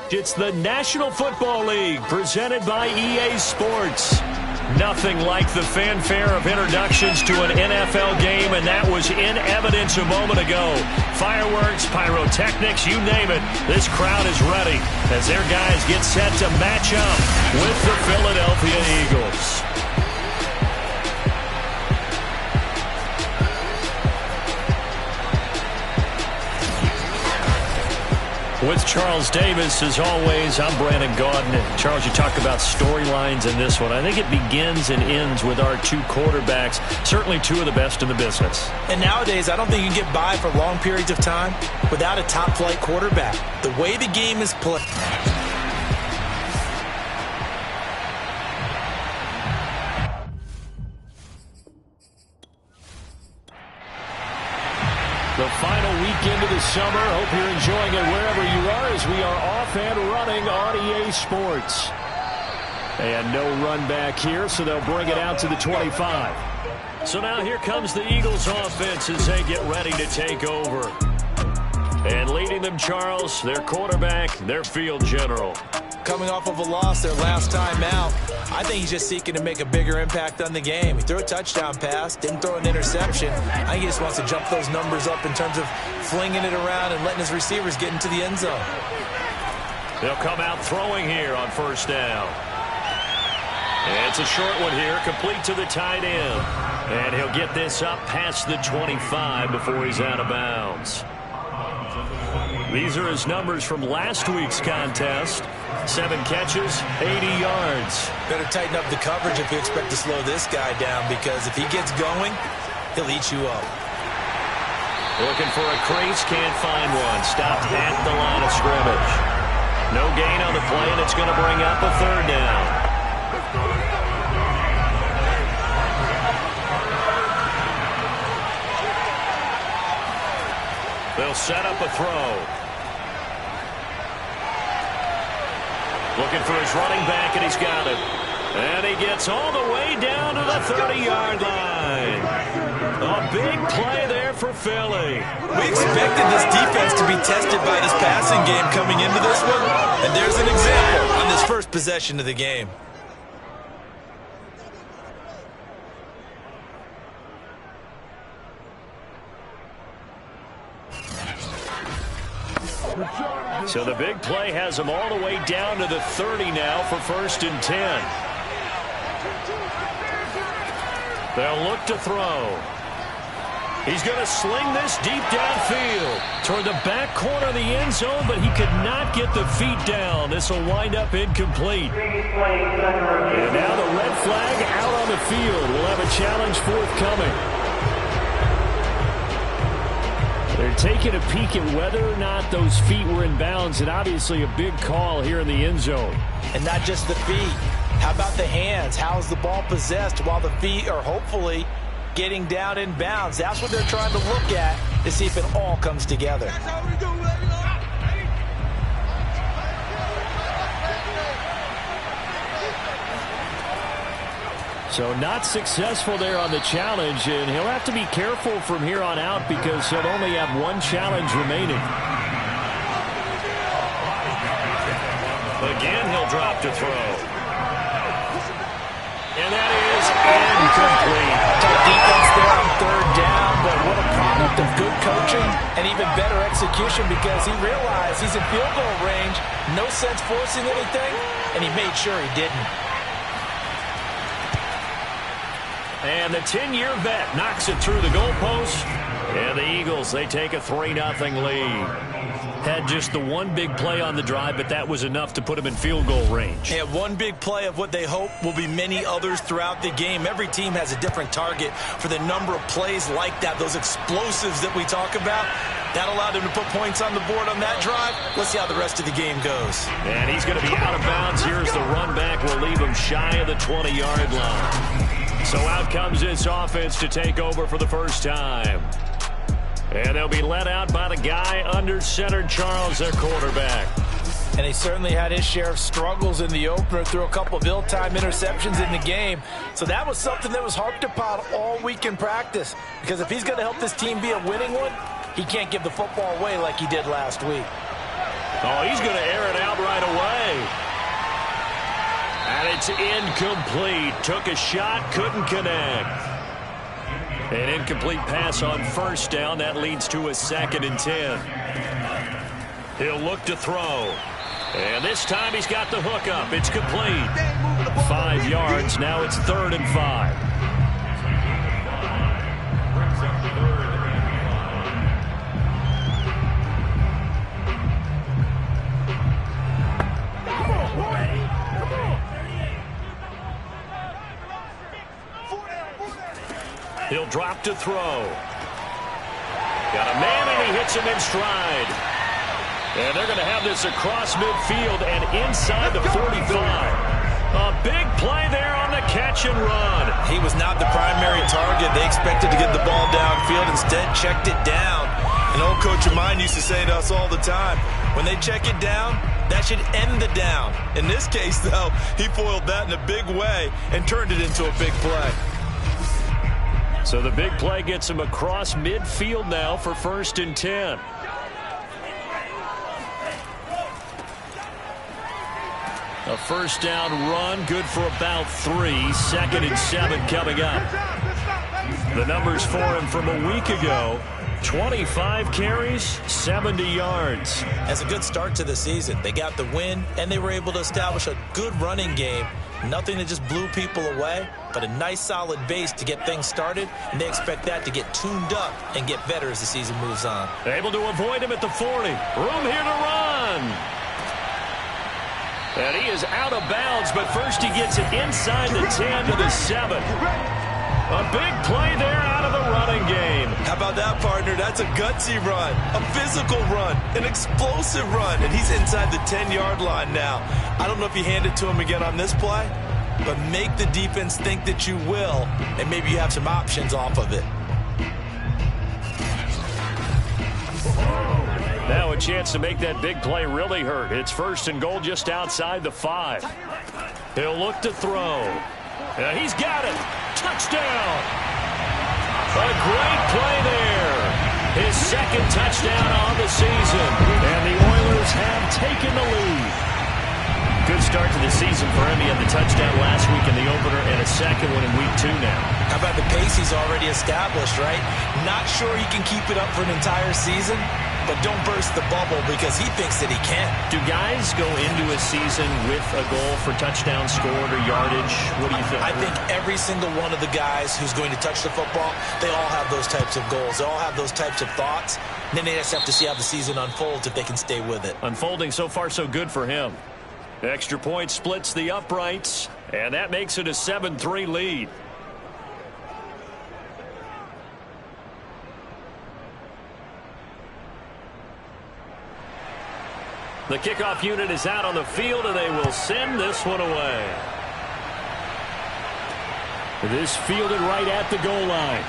It's the National Football League presented by EA Sports. Nothing like the fanfare of introductions to an NFL game, and that was in evidence a moment ago. Fireworks, pyrotechnics, you name it. This crowd is ready as their guys get set to match up with the Philadelphia Eagles. With Charles Davis, as always, I'm Brandon Gaudin. Charles, you talk about storylines in this one. I think it begins and ends with our two quarterbacks, certainly two of the best in the business. And nowadays, I don't think you can get by for long periods of time without a top-flight quarterback. The way the game is played. The final weekend of the summer. Hope you're enjoying it wherever you are as we are off and running on EA Sports. And no run back here, so they'll bring it out to the 25. So now here comes the Eagles offense as they get ready to take over. And leading them, Charles, their quarterback, their field general. Coming off of a loss their last time out, I think he's just seeking to make a bigger impact on the game. He threw a touchdown pass, didn't throw an interception. I think he just wants to jump those numbers up in terms of flinging it around and letting his receivers get into the end zone. They'll come out throwing here on first down. And it's a short one here, complete to the tight end. And he'll get this up past the 25 before he's out of bounds. These are his numbers from last week's contest. 7 catches, 80 yards. Better tighten up the coverage if you expect to slow this guy down, because if he gets going, he'll eat you up. Looking for a crease, can't find one. Stopped at the line of scrimmage. No gain on the play, and it's going to bring up a third down. They'll set up a throw. Looking for his running back, and he's got it. And he gets all the way down to the 30-yard line. A big play there for Philly. We expected this defense to be tested by this passing game coming into this one. And there's an example on this first possession of the game. So the big play has him all the way down to the 30 now for 1st and 10. They'll look to throw. He's going to sling this deep downfield toward the back corner of the end zone, but he could not get the feet down. This will wind up incomplete. And now the red flag out on the field. We'll have a challenge forthcoming. They're taking a peek at whether or not those feet were in bounds, and obviously a big call here in the end zone. And not just the feet. How about the hands? How's the ball possessed while the feet are hopefully getting down in bounds? That's what they're trying to look at to see if it all comes together. So not successful there on the challenge, and he'll have to be careful from here on out because he'll only have one challenge remaining. Again, he'll drop to throw. And that is incomplete. Tight defense there on 3rd down, but what a product of good coaching and even better execution, because he realized he's in field goal range, no sense forcing anything, and he made sure he didn't. And the 10-year vet knocks it through the goalpost. And the Eagles, they take a 3-0 lead. Had just the one big play on the drive, but that was enough to put them in field goal range. Yeah, one big play of what they hope will be many others throughout the game. Every team has a different target for the number of plays like that, those explosives that we talk about. That allowed him to put points on the board on that drive. Let's see how the rest of the game goes. And he's going to be out of bounds. Here's the run back. We'll leave him shy of the 20-yard line. So out comes this offense to take over for the first time. And they'll be led out by the guy under center, Charles, their quarterback. And he certainly had his share of struggles in the opener, threw a couple of ill-timed interceptions in the game. So that was something that was harped upon all week in practice. Because if he's going to help this team be a winning one, he can't give the football away like he did last week. Oh, he's going to air it out right away. And it's incomplete. Took a shot, couldn't connect. An incomplete pass on first down. That leads to a 2nd and 10. He'll look to throw. And this time he's got the hook up. It's complete. 5 yards. Now it's 3rd and 5. He'll drop to throw. Got a man, and he hits him in stride. And they're going to have this across midfield and inside the 45. A big play there on the catch and run. He was not the primary target. They expected to get the ball downfield. Instead, checked it down. An old coach of mine used to say to us all the time, when they check it down, that should end the down. In this case, though, he foiled that in a big way and turned it into a big play. So the big play gets him across midfield now for 1st and 10. A first down run, good for about 3. 2nd and 7 coming up. The numbers for him from a week ago: 25 carries, 70 yards. That's a good start to the season. They got the win, and they were able to establish a good running game. Nothing that just blew people away, but a nice solid base to get things started, and they expect that to get tuned up and get better as the season moves on. Able to avoid him at the 40. Room here to run. And he is out of bounds, but first he gets it inside the 10 to the 7. A big play there out of the running game. How about that, partner? That's a gutsy run, a physical run, an explosive run, and he's inside the 10-yard line now. I don't know if you hand it to him again on this play, but make the defense think that you will, and maybe you have some options off of it. Now a chance to make that big play really hurt. It's 1st and goal just outside the 5. He'll look to throw. He's got it. Touchdown. A great play there. His 2nd touchdown on the season. And the Oilers have taken the lead. Good start to the season for him. He had the touchdown last week in the opener and a 2nd one in week 2 now. How about the pace he's already established, right? Not sure he can keep it up for an entire season, but don't burst the bubble because he thinks that he can. Do guys go into a season with a goal for touchdown scored or yardage? What do you think? I think every single one of the guys who's going to touch the football, they all have those types of goals. They all have those types of thoughts. And then they just have to see how the season unfolds if they can stay with it. Unfolding so far so good for him. Extra point splits the uprights, and that makes it a 7-3 lead. The kickoff unit is out on the field, and they will send this one away. This fielded right at the goal line.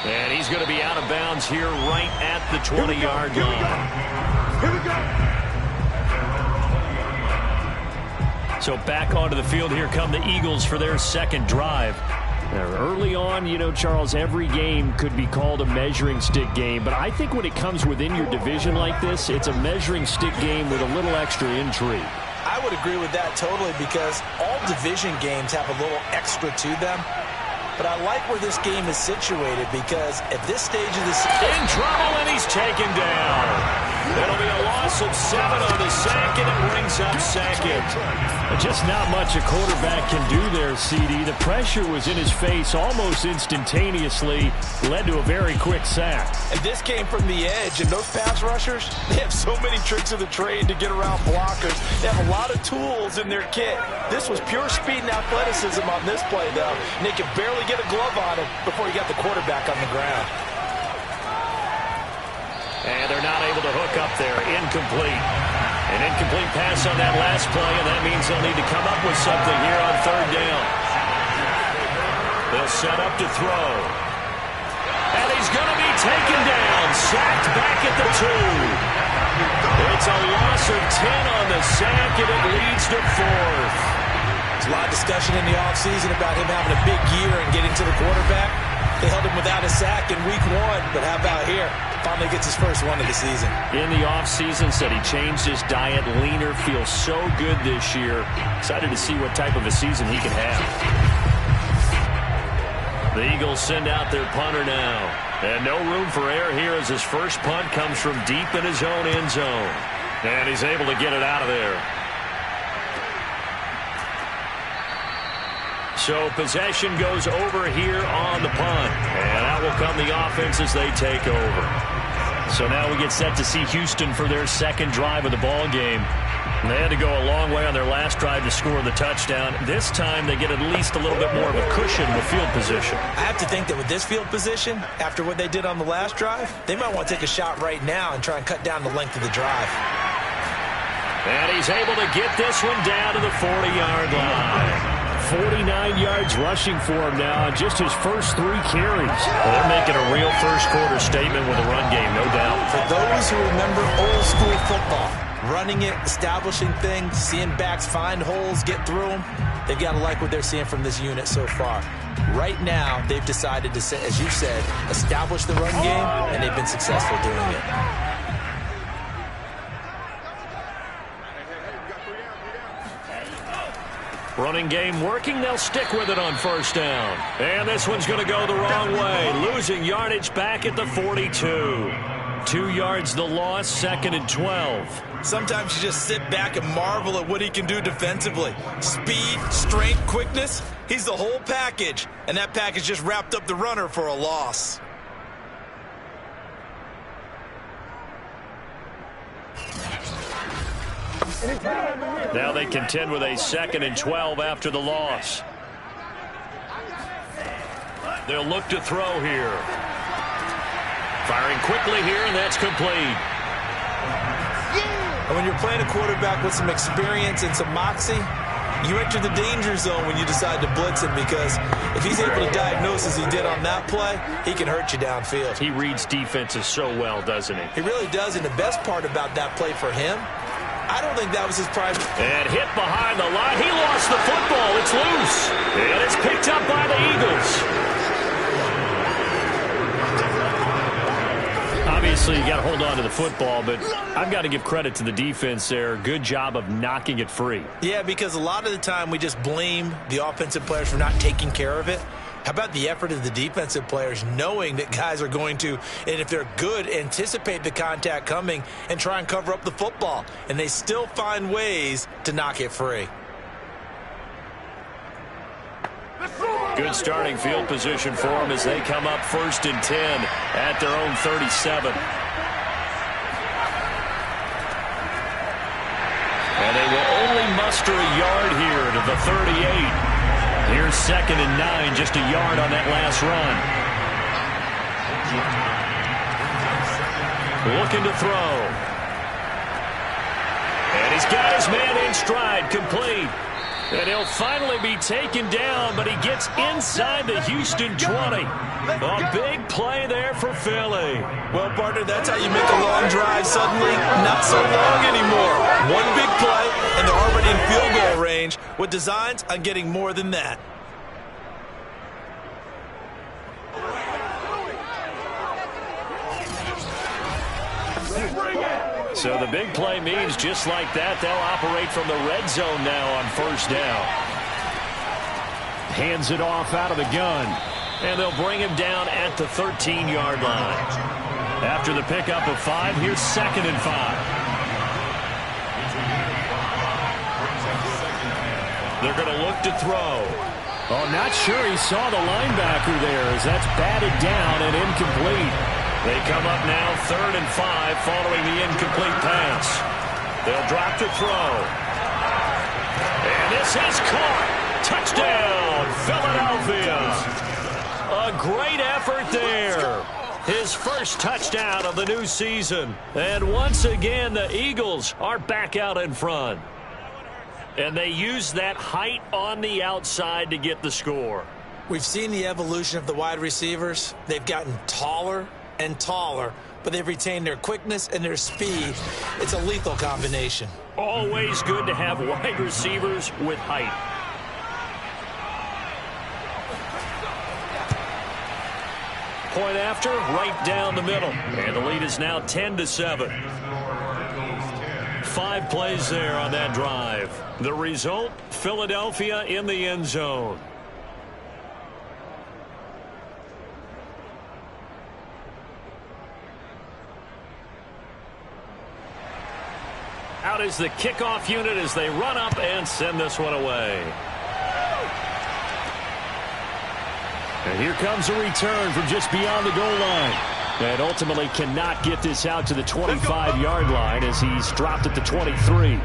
And he's going to be out of bounds here right at the 20-yard line. Here we go. So back onto the field, here come the Eagles for their 2nd drive. Now, early on, you know, Charles, every game could be called a measuring stick game, but I think when it comes within your division like this, it's a measuring stick game with a little extra intrigue. I would agree with that totally because all division games have a little extra to them. But I like where this game is situated because at this stage of the season... In trouble, and he's taken down. It'll be a loss of 7 on the sack, and it brings up 2nd. Just not much a quarterback can do there, CD. The pressure was in his face almost instantaneously, led to a very quick sack. And this came from the edge, and those pass rushers, they have so many tricks of the trade to get around blockers. They have a lot of tools in their kit. This was pure speed and athleticism on this play, though, and they could barely get a glove on him before he got the quarterback on the ground. And they're not able to hook up there. Incomplete. An incomplete pass on that last play, and that means they'll need to come up with something here on 3rd down. They'll set up to throw. And he's going to be taken down. Sacked back at the 2. It's a loss of 10 on the sack, and it leads to 4th. There's a lot of discussion in the offseason about him having a big year and getting to the quarterback. They held him without a sack in week 1, but how about here? Finally gets his first one of the season. In the offseason, said he changed his diet, leaner, feels so good this year. Excited to see what type of a season he can have. The Eagles send out their punter now. And no room for error here as his first punt comes from deep in his own end zone. And he's able to get it out of there. So possession goes over here on the punt. And out will come the offense as they take over. So now we get set to see Houston for their second drive of the ball game. And they had to go a long way on their last drive to score the touchdown. This time they get at least a little bit more of a cushion with field position. I have to think that with this field position, after what they did on the last drive, they might want to take a shot right now and try and cut down the length of the drive. And he's able to get this one down to the 40-yard line. 49 yards rushing for him now, just his first 3 carries. Well, they're making a real first-quarter statement with a run game, no doubt. For those who remember old-school football, running it, establishing things, seeing backs find holes, get through them, they've got to like what they're seeing from this unit so far. Right now, they've decided to, as you said, establish the run game, and they've been successful doing it. Running game working. They'll stick with it on first down. And this one's going to go the wrong way. Losing yardage back at the 42. 2 yards the loss, 2nd and 12. Sometimes you just sit back and marvel at what he can do defensively. Speed, strength, quickness. He's the whole package. And that package just wrapped up the runner for a loss. Now they contend with a 2nd and 12 after the loss. They'll look to throw here. Firing quickly here, and that's complete. And when you're playing a quarterback with some experience and some moxie, you enter the danger zone when you decide to blitz him, because if he's able to diagnose as he did on that play, he can hurt you downfield. He reads defenses so well, doesn't he? He really does, and the best part about that play for him, I don't think that was his prime. And hit behind the line. He lost the football. It's loose. And it's picked up by the Eagles. Obviously, you got to hold on to the football, but I've got to give credit to the defense there. Good job of knocking it free. Yeah, because a lot of the time we just blame the offensive players for not taking care of it. How about the effort of the defensive players knowing that guys are going to, and if they're good, anticipate the contact coming and try and cover up the football. And they still find ways to knock it free. Good starting field position for them as they come up 1st and 10 at their own 37. And they will only muster a yard here to the 38. Here's 2nd and 9, just a yard on that last run. Looking to throw. And he's got his man in stride, complete. And he'll finally be taken down, but he gets inside the Houston 20. A big play there for Philly. Well, partner, that's how you make a long drive suddenly not so long anymore. One big play, and they're already in field goal range with designs on getting more than that. So the big play means just like that, they'll operate from the red zone now on first down. Hands it off out of the gun. And they'll bring him down at the 13-yard line. After the pickup of 5, here's 2nd and 5. They're going to look to throw. Oh, not sure he saw the linebacker there as that's batted down and incomplete. They come up now 3rd and 5 following the incomplete pass. They'll drop to throw. And this is caught. Touchdown, Philadelphia. A great effort there. His first touchdown of the new season. And once again, the Eagles are back out in front. And they use that height on the outside to get the score. We've seen the evolution of the wide receivers. They've gotten taller and taller, but they've retained their quickness and their speed. It's a lethal combination. Always good to have wide receivers with height. point after, right down the middle. And the lead is now 10-7. 5 plays there on that drive. The result, Philadelphia in the end zone. Out is the kickoff unit as they run up and send this one away. And here comes a return from just beyond the goal line. And ultimately cannot get this out to the 25-yard line as he's dropped at the 23.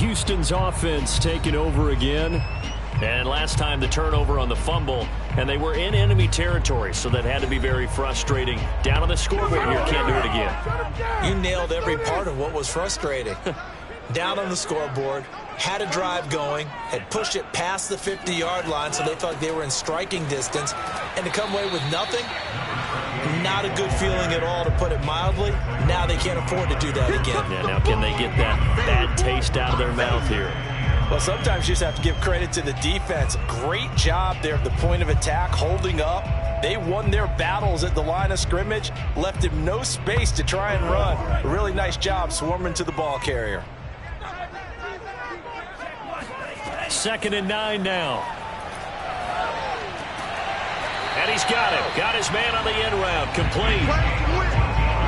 Houston's offense taking over again. And last time the turnover on the fumble, and they were in enemy territory, so that had to be very frustrating. Down on the scoreboard here, can't do it again. You nailed every part of what was frustrating. Down on the scoreboard, had a drive going, had pushed it past the 50-yard line, so they thought they were in striking distance, and to come away with nothing, not a good feeling at all, to put it mildly. Now they can't afford to do that again. Yeah, now can they get that bad taste out of their mouth here? Well, sometimes you just have to give credit to the defense. Great job there at the point of attack, holding up. They won their battles at the line of scrimmage, left him no space to try and run. A really nice job swarming to the ball carrier. 2nd and 9 now. And he's got it. Got his man on the end route. Complete.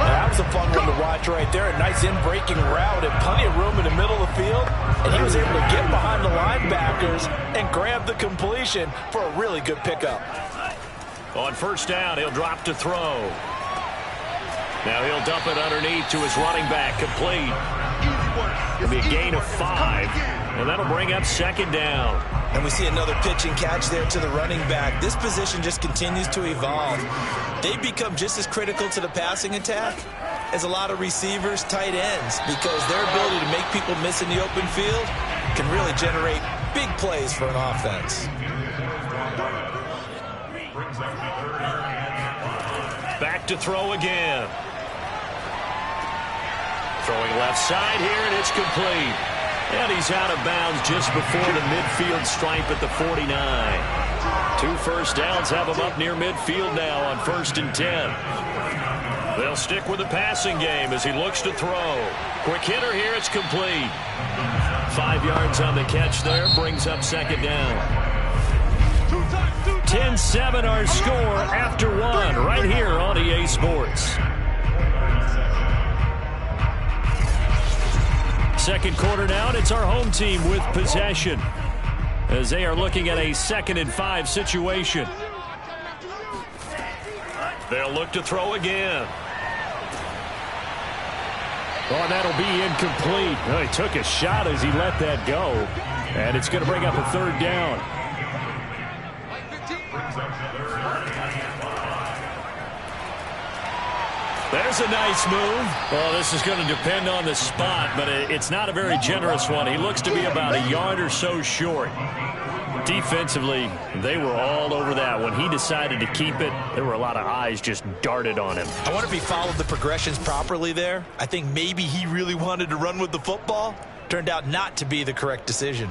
That was a fun one to watch right there. A nice in-breaking route and plenty of room in the middle of the field. And he was able to get behind the linebackers and grab the completion for a really good pickup. On 1st down, he'll drop to throw. Now he'll dump it underneath to his running back. Complete. It'll be a gain of 5. And that'll bring up 2nd down. And we see another pitch and catch there to the running back. This position just continues to evolve. They become just as critical to the passing attack as a lot of receivers, tight ends, because their ability to make people miss in the open field can really generate big plays for an offense. Back to throw again. Throwing left side here, and it's complete. And he's out of bounds just before the midfield stripe at the 49. 2 first downs have him up near midfield now on 1st and 10. They'll stick with the passing game as he looks to throw. Quick hitter here, it's complete. 5 yards on the catch there, brings up 2nd down. 10-7 our score after 1 right here on EA Sports. 2nd quarter now, and it's our home team with possession as they are looking at a 2nd and 5 situation. They'll look to throw again. Oh, and that'll be incomplete. Oh, he took a shot as he let that go, and it's going to bring up a 3rd down. There's a nice move. Well, this is going to depend on the spot, but it's not a very generous one. He looks to be about a yard or so short. Defensively, they were all over that. When he decided to keep it, there were a lot of eyes just darted on him. I wonder if he followed the progressions properly there. I think maybe he really wanted to run with the football. Turned out not to be the correct decision.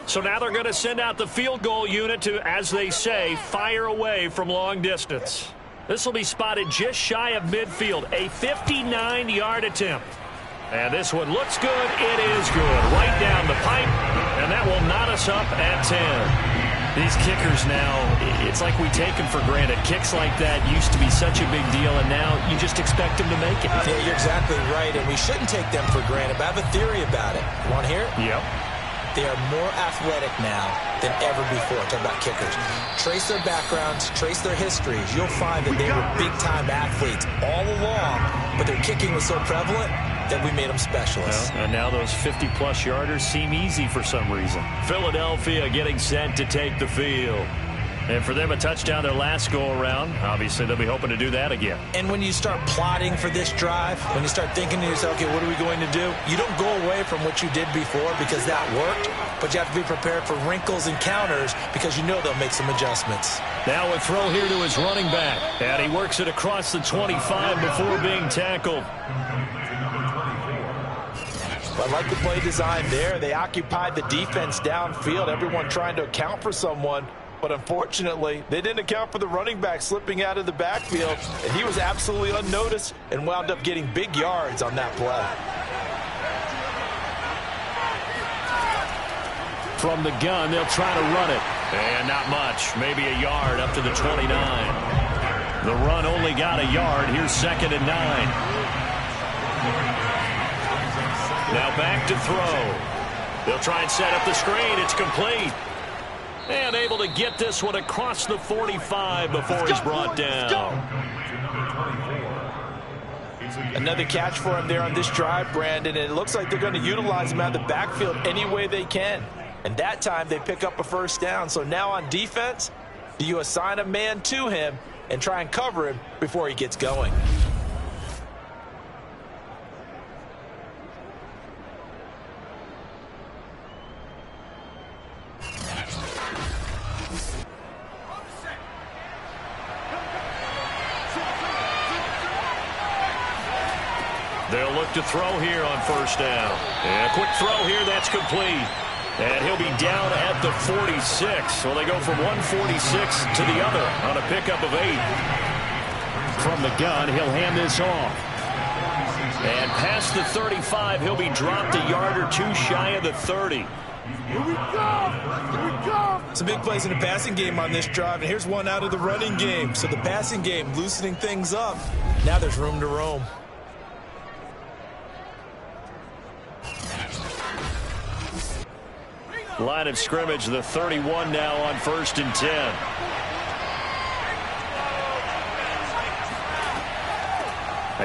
So now they're going to send out the field goal unit to, as they say, fire away from long distance. This will be spotted just shy of midfield, a 59-yard attempt. And this one looks good. It is good. Right down the pipe, and that will knot us up at 10. These kickers now, it's like we take them for granted. Kicks like that used to be such a big deal, and now you just expect them to make it. Yeah, you're exactly right, and we shouldn't take them for granted, but I have a theory about it. You want to hear it? Yep. They are more athletic now than ever before. Talk about kickers. Trace their backgrounds, trace their histories. You'll find that they were big-time athletes all along, but their kicking was so prevalent that we made them specialists. Well, and now those 50-plus yarders seem easy for some reason. Philadelphia getting set to take the field. And for them, a touchdown their last go-around. Obviously, they'll be hoping to do that again. And when you start plotting for this drive, when you start thinking to yourself, okay, what are we going to do? You don't go away from what you did before because that worked, but you have to be prepared for wrinkles and counters because you know they'll make some adjustments. Now a throw here to his running back. And he works it across the 25 before being tackled. I like the play design there. They occupied the defense downfield, everyone trying to account for someone. But unfortunately, they didn't account for the running back slipping out of the backfield. And he was absolutely unnoticed and wound up getting big yards on that play. From the gun, they'll try to run it. And not much. Maybe a yard up to the 29. The run only got a yard. Here's 2nd and 9. Now back to throw. They'll try and set up the screen. It's complete. And able to get this one across the 45 before he's brought down. Another catch for him there on this drive, Brandon. And it looks like they're going to utilize him out of the backfield any way they can. And that time they pick up a first down. So now on defense, do you assign a man to him and try and cover him before he gets going? They'll look to throw here on first down. And a quick throw here, that's complete. And he'll be down at the 46. So they go from 146 to the other on a pickup of 8. From the gun, he'll hand this off. And past the 35, he'll be dropped a yard or two shy of the 30. Here we go! Here we go! Some big plays in the passing game on this drive, and here's one out of the running game. So the passing game loosening things up. Now there's room to roam. Line of scrimmage, the 31 now on 1st and 10.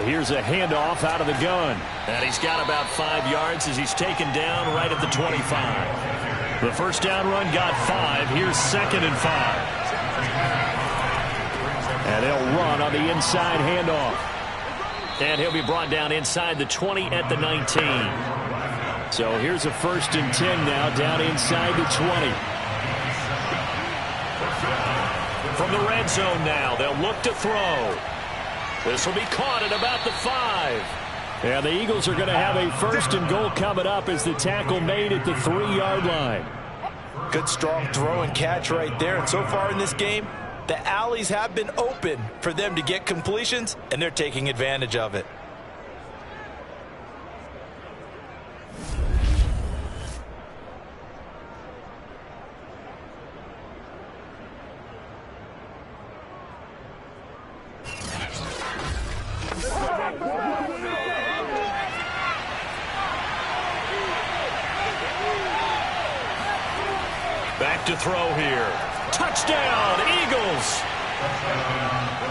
Here's a handoff out of the gun. And he's got about 5 yards as he's taken down right at the 25. The first down run got 5. Here's 2nd and 5. And they'll run on the inside handoff. And he'll be brought down inside the 20 at the 19. So here's a 1st and 10 now down inside the 20. From the red zone now, they'll look to throw. This will be caught at about the 5. And the Eagles are going to have a 1st and goal coming up as the tackle made at the 3-yard line. Good strong throw and catch right there. And so far in this game, the alleys have been open for them to get completions, and they're taking advantage of it. Back to throw here. Touchdown, Eagles!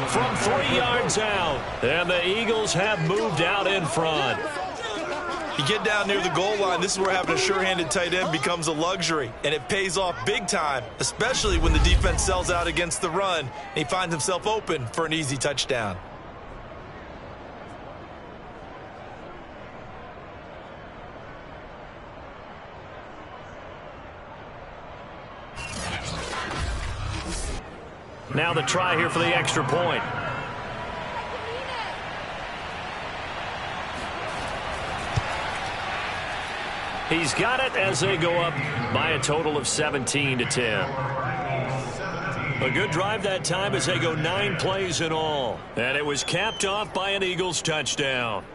From 3 yards out. And the Eagles have moved out in front. You get down near the goal line, this is where having a sure-handed tight end becomes a luxury. And it pays off big time, especially when the defense sells out against the run. And he finds himself open for an easy touchdown. Now the try here for the extra point. He's got it as they go up by a total of 17-10. A good drive that time as they go 9 plays in all. And it was capped off by an Eagles touchdown.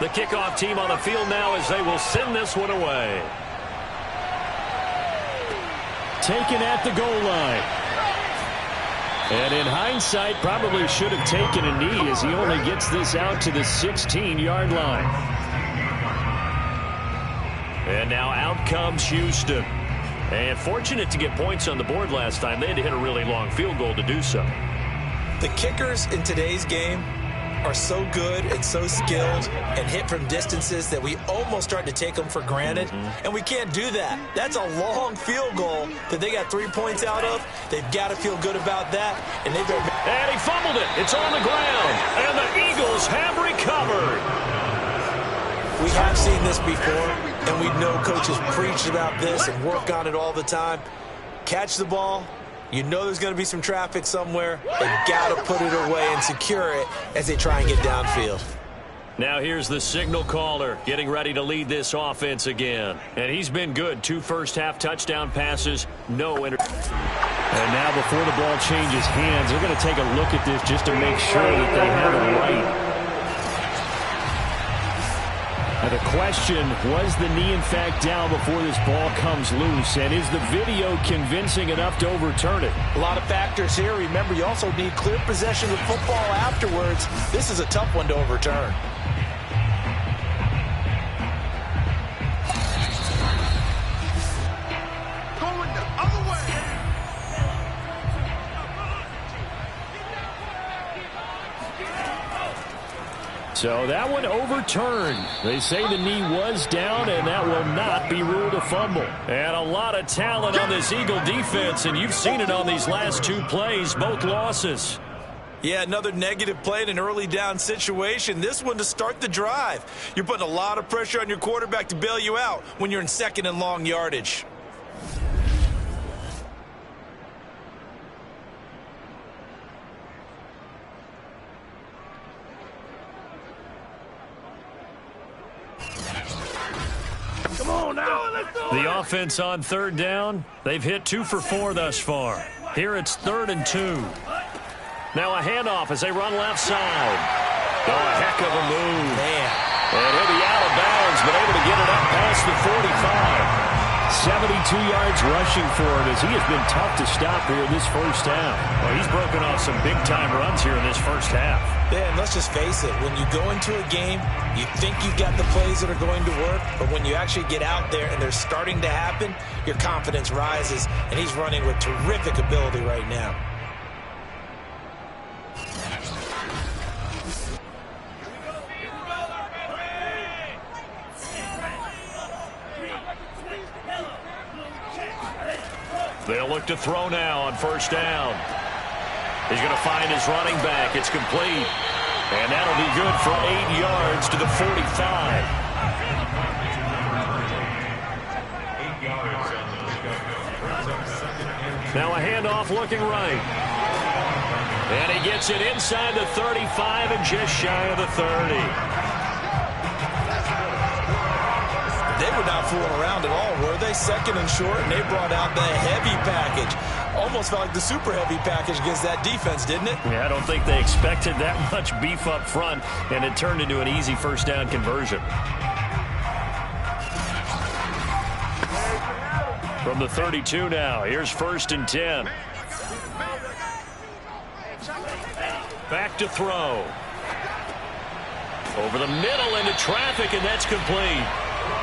The kickoff team on the field now as they will send this one away. Taken at the goal line. And in hindsight, probably should have taken a knee as he only gets this out to the 16-yard line. And now out comes Houston. And fortunate to get points on the board last time. They had to hit a really long field goal to do so. The kickers in today's game are so good and so skilled and hit from distances that we almost start to take them for granted, and we can't do that. That's a long field goal that they got 3 points out of. They've got to feel good about that, and they've been... And he fumbled it. It's on the ground, and the Eagles have recovered. We have seen this before, and we know coaches preach about this and work on it all the time. Catch the ball. You know there's going to be some traffic somewhere. They've got to put it away and secure it as they try and get downfield. Now here's the signal caller getting ready to lead this offense again. And he's been good. 2 first-half touchdown passes, no inter. And now before the ball changes hands, they're going to take a look at this just to make sure that they have it right. Now the question, was the knee in fact down before this ball comes loose? And is the video convincing enough to overturn it? A lot of factors here. Remember, you also need clear possession of football afterwards. This is a tough one to overturn. Going the other way. So that one overturned. They say the knee was down, and that will not be ruled a fumble. And a lot of talent on this Eagle defense, and you've seen it on these last 2 plays, both losses. Yeah, another negative play in an early down situation. This one to start the drive. You're putting a lot of pressure on your quarterback to bail you out when you're in second and long yardage. Come on now. The offense on 3rd down, they've hit 2 for 4 thus far. Here it's 3rd and 2. Now a handoff as they run left side. Oh, a heck of a move. Man. And he'll be out of bounds, but able to get it up past the 45. 72 yards rushing for it as he has been tough to stop here in this first half. Well, he's broken off some big-time runs here in this first half. Yeah, and let's just face it. When you go into a game, you think you've got the plays that are going to work, but when you actually get out there and they're starting to happen, your confidence rises, and he's running with terrific ability right now. They'll look to throw now on 1st down. He's going to find his running back. It's complete. And that'll be good for 8 yards to the 45. Now a handoff looking right. And he gets it inside the 35 and just shy of the 30. They were not fooling around at all, were they? 2nd and short, and they brought out the heavy package. Almost felt like the super heavy package against that defense, didn't it? Yeah, I don't think they expected that much beef up front, and it turned into an easy 1st down conversion. From the 32 now, here's 1st and 10. Back to throw. Over the middle into traffic, and that's complete.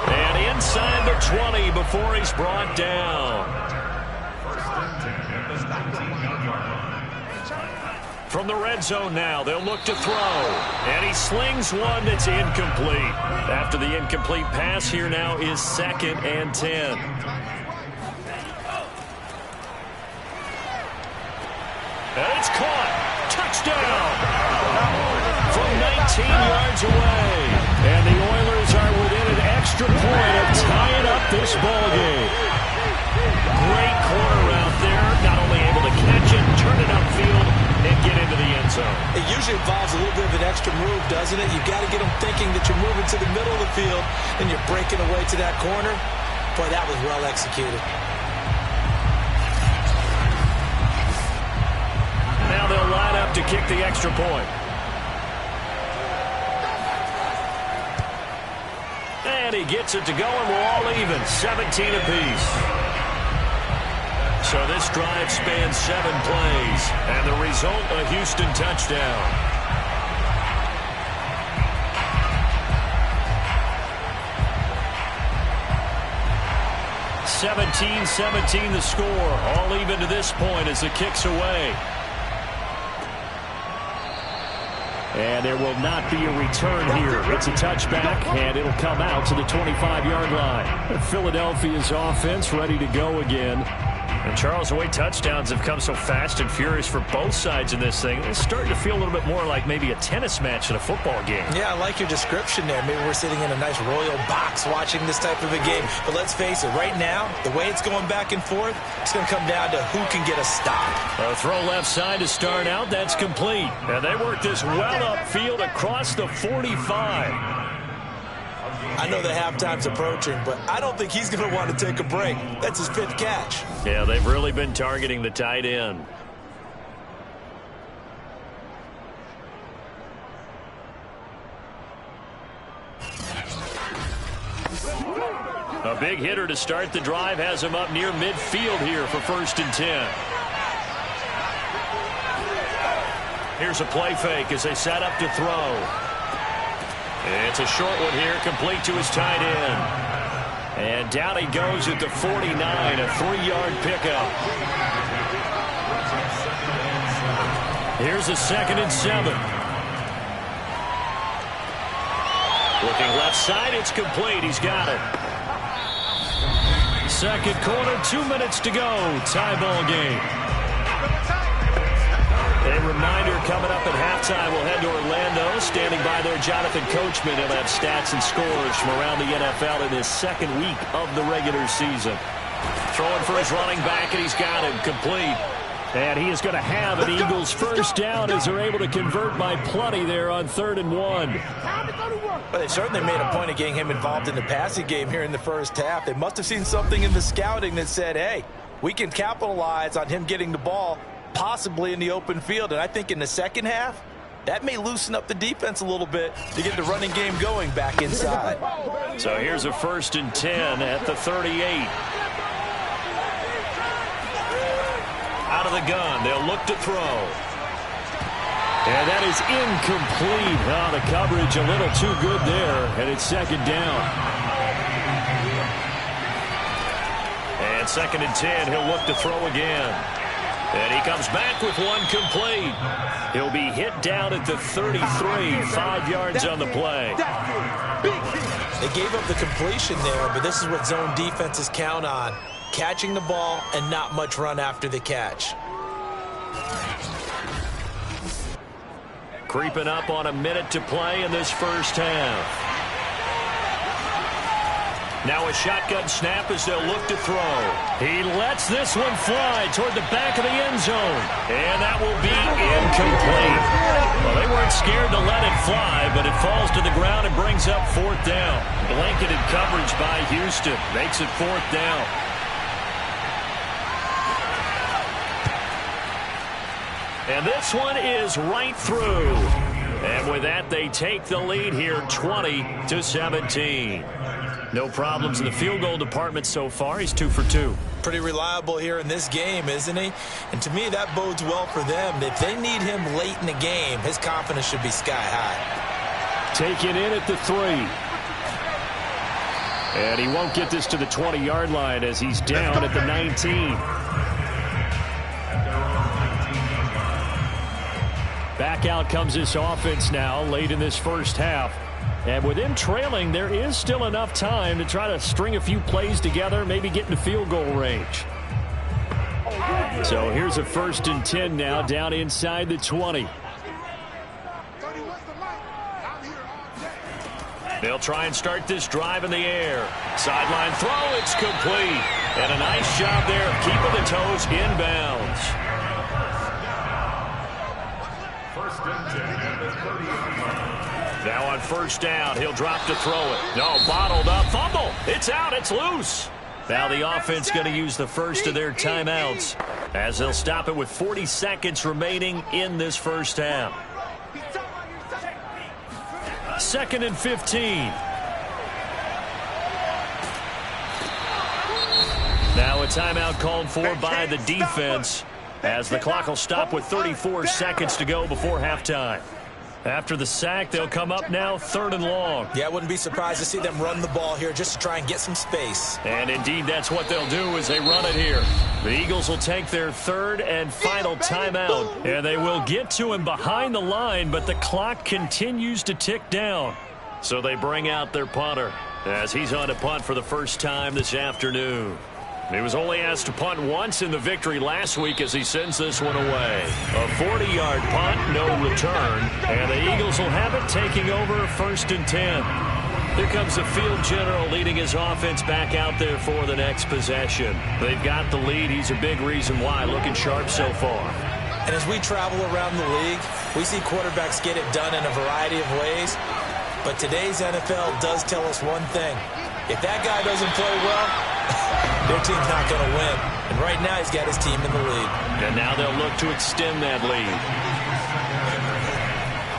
And inside the 20 before he's brought down. From the red zone now, they'll look to throw. And he slings one that's incomplete. After the incomplete pass, here now is 2nd and 10. And it's caught. Touchdown. From 19 yards away. And the Oilers are within an extra point of tying up this ballgame. Great corner out there. Not only able to catch it, turn it upfield, and get into the end zone. It usually involves a little bit of an extra move, doesn't it? You've got to get them thinking that you're moving to the middle of the field and you're breaking away to that corner. Boy, that was well executed. Now they'll line up to kick the extra point. And he gets it to go, and we're all even, 17 apiece. So this drive spans 7 plays, and the result, a Houston touchdown. 17-17 the score, all even to this point as the kick's away. And there will not be a return here. It's a touchback, and it'll come out to the 25-yard line. Philadelphia's offense ready to go again. And Charles, the way touchdowns have come so fast and furious for both sides in this thing, it's starting to feel a little bit more like maybe a tennis match in a football game. Yeah, I like your description there. Maybe we're sitting in a nice royal box watching this type of a game. But let's face it, right now, the way it's going back and forth, it's going to come down to who can get a stop. A throw left side to start out. That's complete. And they work this well upfield across the 45. I know the halftime's approaching, but I don't think he's going to want to take a break. That's his 5th catch. Yeah, they've really been targeting the tight end. A big hitter to start the drive has him up near midfield here for 1st and 10. Here's a play fake as they set up to throw. It's a short one here, complete to his tight end. And down he goes at the 49, a 3-yard pickup. Here's a 2nd and 7. Looking left side, it's complete. He's got it. Second quarter, 2 minutes to go. Tie ball game. A reminder coming up at halftime, we'll head to Orlando. Standing by there, Jonathan Coachman. He'll have stats and scores from around the NFL in his 2nd week of the regular season. Throwing for his running back, and he's got him complete. And he is going to have an Eagles first down as they're able to convert by plenty there on 3rd and 1. Well, they certainly made a point of getting him involved in the passing game here in the first half. They must have seen something in the scouting that said, hey, we can capitalize on him getting the ball possibly in the open field. And I think in the second half, that may loosen up the defense a little bit to get the running game going back inside. So here's a 1st and 10 at the 38. Out of the gun, they'll look to throw. And that is incomplete. Oh, the coverage a little too good there, and it's 2nd down. And 2nd and 10, he'll look to throw again. And he comes back with one complete. He'll be hit down at the 33, 5 yards on the play. They gave up the completion there, but this is what zone defenses count on. Catching the ball and not much run after the catch. Creeping up on a minute to play in this first half. Now a shotgun snap as they'll look to throw. He lets this one fly toward the back of the end zone. And that will be incomplete. Well, they weren't scared to let it fly, but it falls to the ground and brings up 4th down. Blanketed coverage by Houston. Makes it 4th down. And this one is right through. And with that, they take the lead here 20-17. No problems in the field goal department so far. He's 2 for 2. Pretty reliable here in this game, isn't he? And to me, that bodes well for them. If they need him late in the game, his confidence should be sky high. Taken in at the 3. And he won't get this to the 20-yard line as he's down at the 19. Back out comes this offense now late in this first half. And with them trailing, there is still enough time to try to string a few plays together, maybe get into field goal range. So here's a 1st and 10 now down inside the 20. They'll try and start this drive in the air. Sideline throw, it's complete. And a nice job there of keeping the toes inbounds. Now on 1st down, he'll drop to throw it. No, bottled up, fumble. It's out, it's loose. Now the offense going to use the first of their timeouts as they'll stop it with 40 seconds remaining in this first half. 2nd and 15. Now a timeout called for by the defense as the clock will stop with 34 seconds to go before halftime. After the sack, they'll come up now 3rd and long. Yeah, I wouldn't be surprised to see them run the ball here just to try and get some space. And indeed, that's what they'll do as they run it here. The Eagles will take their 3rd and final timeout. And they will get to him behind the line, but the clock continues to tick down. So they bring out their punter as he's on to punt for the first time this afternoon. He was only asked to punt once in the victory last week as he sends this one away. A 40-yard punt, no return. And the Eagles will have it taking over 1st and 10. Here comes the field general leading his offense back out there for the next possession. They've got the lead. He's a big reason why. Looking sharp so far. And as we travel around the league, we see quarterbacks get it done in a variety of ways. But today's NFL does tell us one thing. If that guy doesn't play well, their team's not going to win. And right now, he's got his team in the lead. And now they'll look to extend that lead.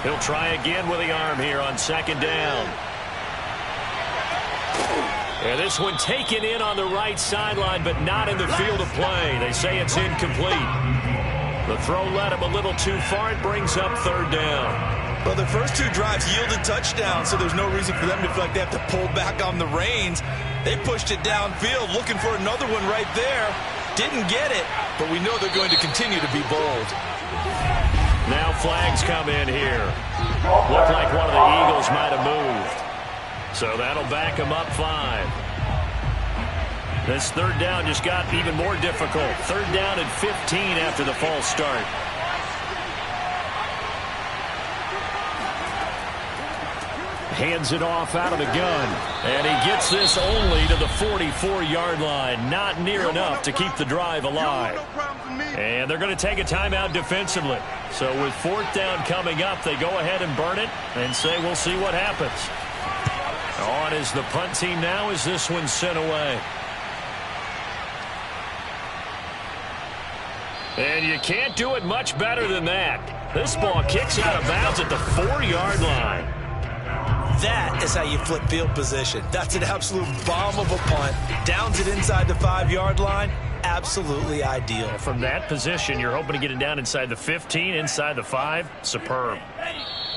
He'll try again with the arm here on 2nd down. And this one taken in on the right sideline, but not in the field of play. They say it's incomplete. The throw led him a little too far. It brings up 3rd down. Well, the first 2 drives yielded touchdowns, so there's no reason for them to feel like they have to pull back on the reins. They pushed it downfield, looking for another one right there. Didn't get it, but we know they're going to continue to be bold. Now flags come in here. Looked like one of the Eagles might have moved. So that'll back them up 5. This 3rd down just got even more difficult. 3rd down and 15 after the false start. Hands it off out of the gun. And he gets this only to the 44-yard line. Not near enough to keep the drive alive. And they're going to take a timeout defensively. So with 4th down coming up, they go ahead and burn it and say we'll see what happens. On is the punt team now as this one's sent away. And you can't do it much better than that. This ball kicks out of bounds at the 4-yard line. That is how you flip field position. That's an absolute bomb of a punt. Downs it inside the 5-yard line. Absolutely ideal. From that position, you're hoping to get it down inside the 15, inside the 5. Superb.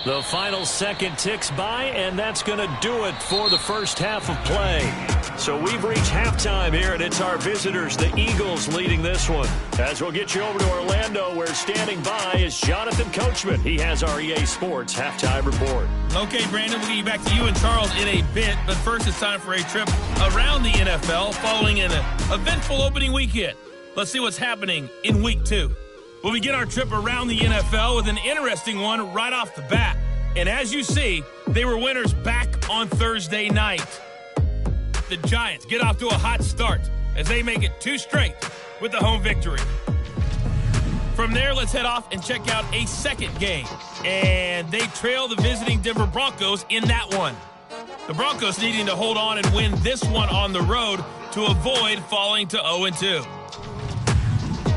The final second ticks by, and that's going to do it for the first half of play. So we've reached halftime here, and it's our visitors, the Eagles, leading this one. As we'll get you over to Orlando, where standing by is Jonathan Coachman. He has our EA Sports halftime report. Okay, Brandon, we'll get you back to you and Charles in a bit. But first, it's time for a trip around the NFL following an eventful opening weekend. Let's see what's happening in Week 2. We'll begin our trip around the NFL with an interesting one right off the bat. And as you see, they were winners back on Thursday night. The Giants get off to a hot start as they make it 2 straight with the home victory. From there, let's head off and check out a second game. And they trail the visiting Denver Broncos in that one. The Broncos needing to hold on and win this one on the road to avoid falling to 0-2.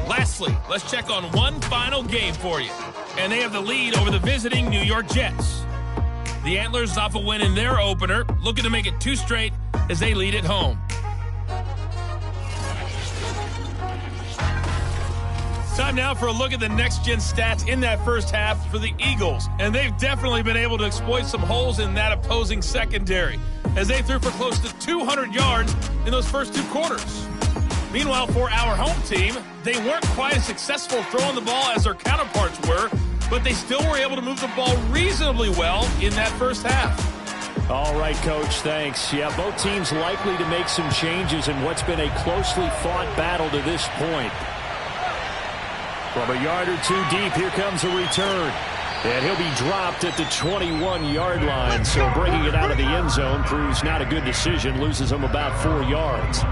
Lastly, let's check on one final game for you. And they have the lead over the visiting New York Jets. The Antlers off a win in their opener, looking to make it 2 straight as they lead at home. Time now for a look at the next-gen stats in that first half for the Eagles. And they've definitely been able to exploit some holes in that opposing secondary as they threw for close to 200 yards in those first 2 quarters. Meanwhile, for our home team, they weren't quite as successful throwing the ball as their counterparts were, but they still were able to move the ball reasonably well in that first half. All right, Coach, thanks. Yeah, both teams likely to make some changes in what's been a closely fought battle to this point. From a yard or 2 deep, here comes a return. And he'll be dropped at the 21-yard line, so bringing it out of the end zone proves not a good decision, loses him about 4 yards.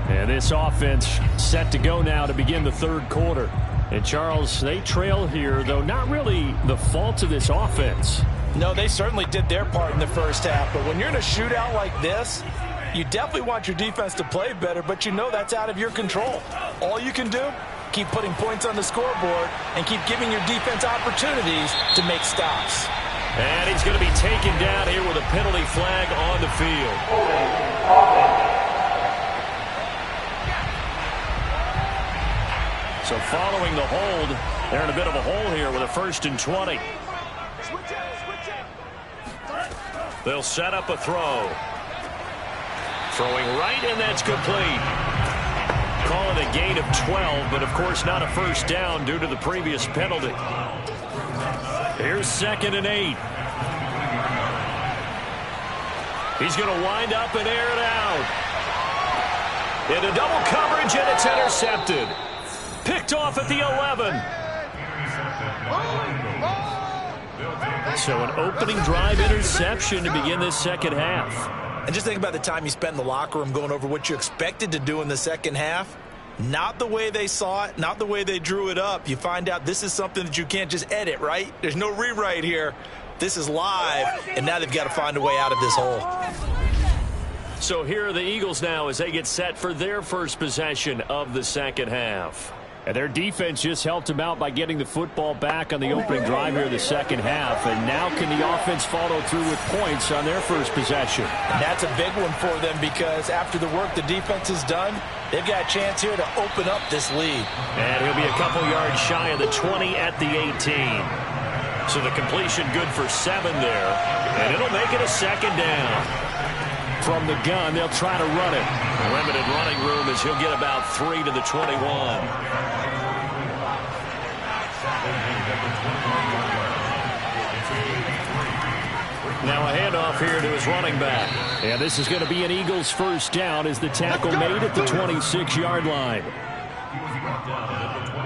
And this offense set to go now to begin the 3rd quarter. And, Charles, they trail here, though not really the fault of this offense. No, they certainly did their part in the first half. But when you're in a shootout like this, you definitely want your defense to play better, but you know that's out of your control. All you can do, keep putting points on the scoreboard and keep giving your defense opportunities to make stops. And he's going to be taken down here with a penalty flag on the field. So following the hold, they're in a bit of a hole here with a 1st and 20. They'll set up a throw. Throwing right, and that's complete. Call it a gain of 12, but of course not a first down due to the previous penalty. Here's 2nd and 8. He's going to wind up and air it out. Into double coverage, and it's intercepted. Picked off at the 11. So an opening drive interception to begin this second half. And just think about the time you spent in the locker room going over what you expected to do in the second half. Not the way they saw it, not the way they drew it up. You find out this is something that you can't just edit, right? There's no rewrite here. This is live, and now they've got to find a way out of this hole. So here are the Eagles now as they get set for their first possession of the second half. And their defense just helped them out by getting the football back on the opening drive here in the second half. And now can the offense follow through with points on their first possession? And that's a big one for them because after the work the defense has done, they've got a chance here to open up this lead. And he'll be a couple yards shy of the 20 at the 18. So the completion good for 7 there. And it'll make it a second down. From the gun, they'll try to run it. Limited running room as he'll get about 3 to the 21. Now a handoff here to his running back. And this is going to be an Eagles first down as the tackle made at the 26-yard line.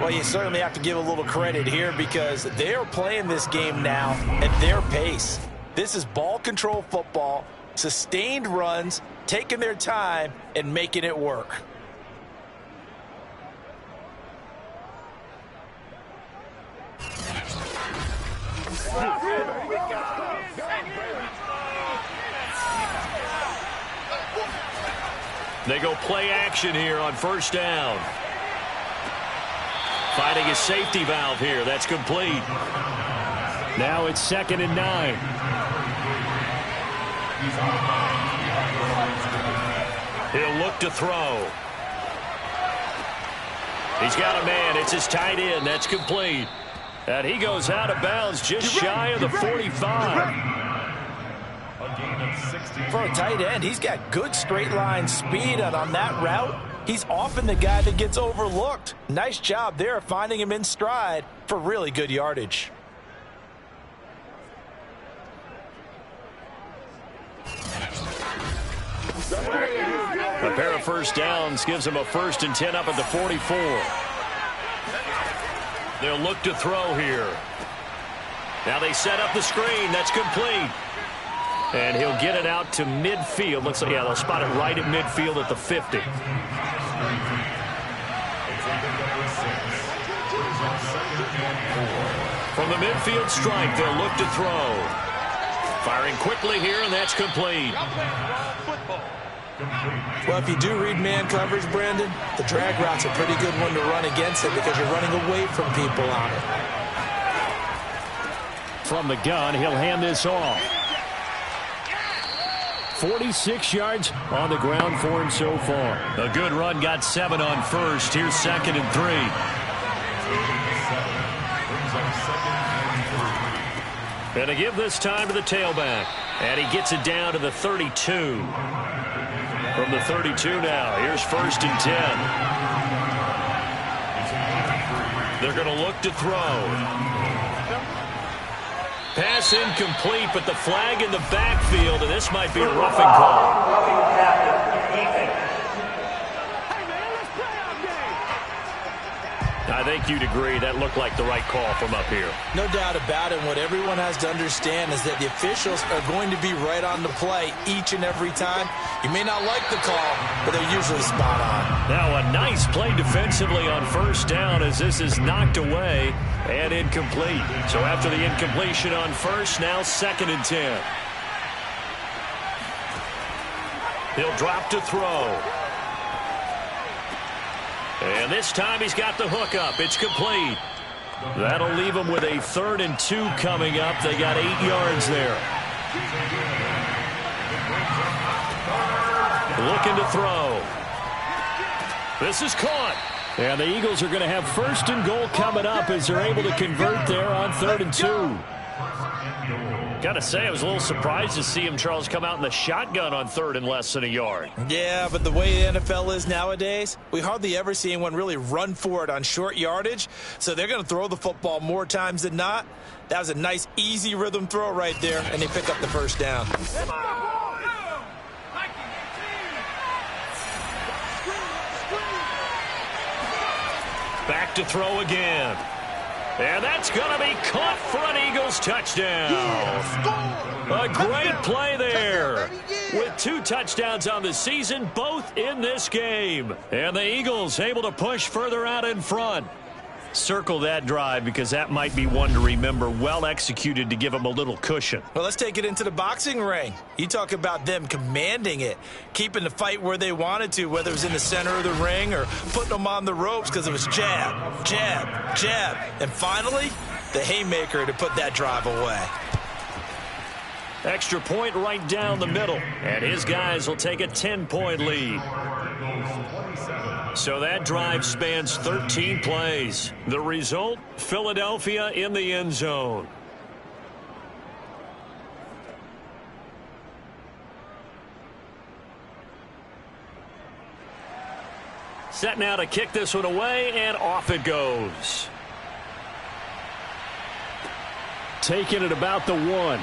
Well, you certainly have to give a little credit here because they're playing this game now at their pace. This is ball control football, sustained runs, taking their time and making it work. They go play action here on first down. Finding a safety valve here. That's complete. Now it's 2nd and 9. He'll look to throw. He's got a man. It's his tight end. That's complete. And he goes out of bounds just shy of the 45. For a tight end, he's got good straight line speed, and on that route, he's often the guy that gets overlooked. Nice job there finding him in stride for really good yardage. A pair of first downs gives him a 1st and 10 up at the 44. They'll look to throw here. Now they set up the screen. That's complete. And he'll get it out to midfield. Looks like, yeah, they'll spot it right at midfield at the 50. From the midfield strike, they'll look to throw. Firing quickly here, and that's complete. Well, if you do read man coverage, Brandon, the drag route's a pretty good one to run against it because you're running away from people on it. From the gun, he'll hand this off. 46 yards on the ground for him so far. A good run, got 7 on first. Here's 2nd and 3. And to give this time to the tailback. And he gets it down to the 32. From the 32 now, here's 1st and 10. They're going to look to throw. Pass incomplete, but the flag in the backfield, and this might be a roughing call. I think you'd agree that looked like the right call from up here. No doubt about it. What everyone has to understand is that the officials are going to be right on the play each and every time. You may not like the call, but they're usually spot on. Now a nice play defensively on first down as this is knocked away and incomplete. So after the incompletion on first, now 2nd and 10. He'll drop to throw. And this time he's got the hook up. It's complete. That'll leave him with a 3rd and 2 coming up. They got 8 yards there. Looking to throw. This is caught. And the Eagles are going to have 1st and goal coming up as they're able to convert there on 3rd and 2. Got to say, I was a little surprised to see him, Charles, come out in the shotgun on 3rd and less than a yard. Yeah, but the way the NFL is nowadays, we hardly ever see anyone really run for it on short yardage. So they're going to throw the football more times than not. That was a nice, easy rhythm throw right there, and they pick up the first down. Back to throw again. And that's going to be caught for an Eagles touchdown. A great play there. With 2 touchdowns on the season, both in this game. And the Eagles able to push further out in front. Circle that drive because that might be one to remember. Well executed to give them a little cushion. Well, let's take it into the boxing ring. You talk about them commanding it, keeping the fight where they wanted to, whether it was in the center of the ring or putting them on the ropes because it was jab, jab, jab. And finally, the haymaker to put that drive away. Extra point right down the middle. And his guys will take a 10-point lead. So that drive spans 13 plays. The result, Philadelphia in the end zone. Set now to kick this one away, and off it goes. Taking it about the 1.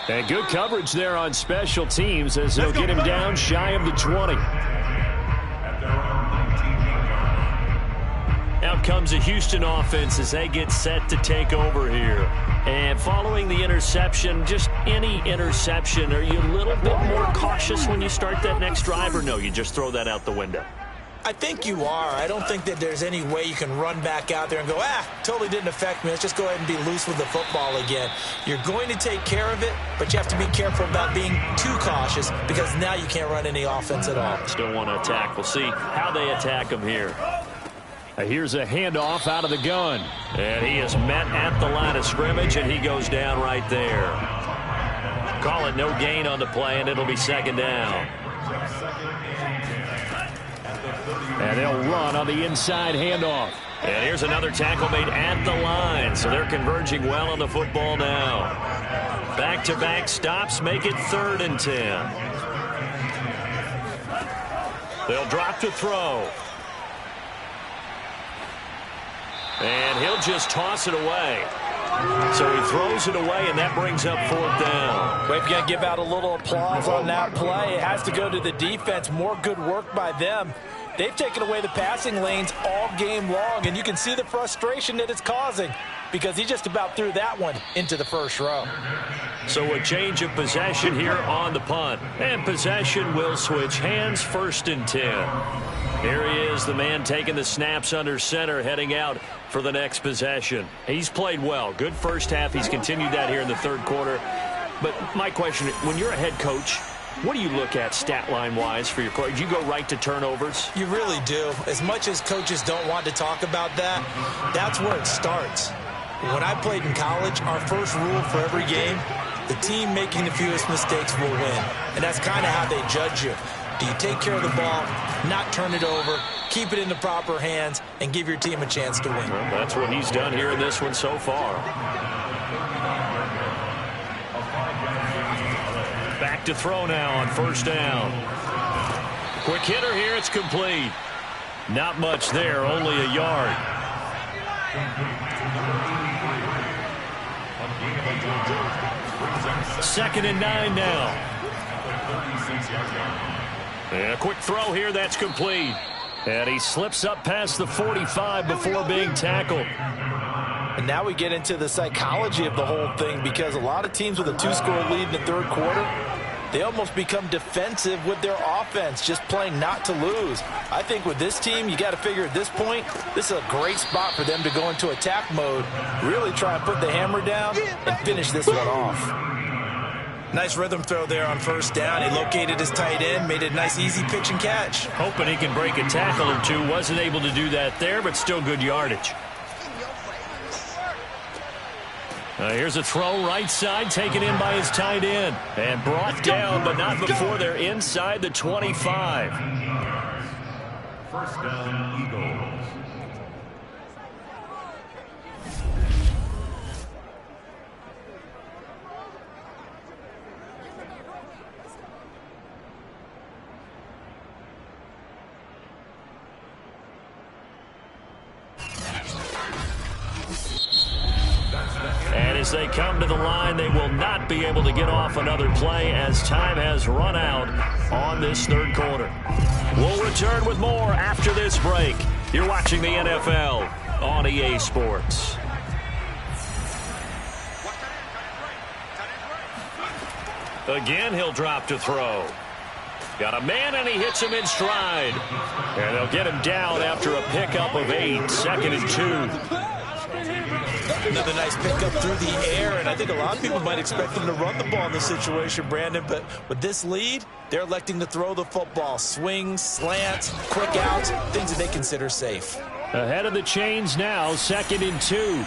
And good coverage there on special teams as they'll get him down shy of the 20. Out comes a Houston offense as they get set to take over here. And following the interception, just any interception, are you a little bit more cautious when you start that next drive, or no, you just throw that out the window? I think you are. I don't think that there's any way you can run back out there and go, totally didn't affect me. Let's just go ahead and be loose with the football again. You're going to take care of it, but you have to be careful about being too cautious because now you can't run any offense at all. Still want to attack. We'll see how they attack him here. Here's a handoff out of the gun. And he is met at the line of scrimmage, and he goes down right there. Call it no gain on the play, and it'll be 2nd down. And they'll run on the inside handoff. And here's another tackle made at the line. So they're converging well on the football now. Back-to-back stops make it 3rd and 10. They'll drop to throw. And he'll just toss it away. So he throws it away, and that brings up 4th down. We've got to give out a little applause on that play. It has to go to the defense. More good work by them. They've taken away the passing lanes all game long, and you can see the frustration that it's causing because he just about threw that one into the first row. So a change of possession here on the punt. And possession will switch hands, 1st and 10. Here he is, the man taking the snaps under center, heading out for the next possession. He's played well. Good first half. He's continued that here in the 3rd quarter. But my question, when you're a head coach, what do you look at stat line-wise for your coach? Do you go right to turnovers? You really do. As much as coaches don't want to talk about that, that's where it starts. When I played in college, our first rule for every game, the team making the fewest mistakes will win. And that's kind of how they judge you. Do you take care of the ball, not turn it over, keep it in the proper hands, and give your team a chance to win? Well, that's what he's done here in this one so far. Back to throw now on 1st down. Quick hitter here, it's complete. Not much there, only a yard. Second and 9 now. And a quick throw here, that's complete. And he slips up past the 45 before being tackled. And now we get into the psychology of the whole thing because a lot of teams with a 2-score lead in the 3rd quarter, they almost become defensive with their offense, just playing not to lose. I think with this team, you got to figure at this point, this is a great spot for them to go into attack mode, really try and put the hammer down and finish this one off. Nice rhythm throw there on 1st down. He located his tight end, made a nice easy pitch and catch. Hoping he can break a tackle or two. Wasn't able to do that there, but still good yardage. Here's a throw right side, taken in by his tight end. And brought down, but not before they're inside the 25. 1st down, Eagles. as they come to the line. They will not be able to get off another play as time has run out on this third quarter. We'll return with more after this break. You're watching the NFL on EA Sports. Again, he'll drop to throw. Got a man, and he hits him in stride. And they'll get him down after a pickup of 8, 2nd and 2. Another nice pickup through the air, and I think a lot of people might expect them to run the ball in this situation, Brandon. But with this lead, they're electing to throw the football. Swings, slants, quick outs, things that they consider safe. Ahead of the chains now, 2nd and 2.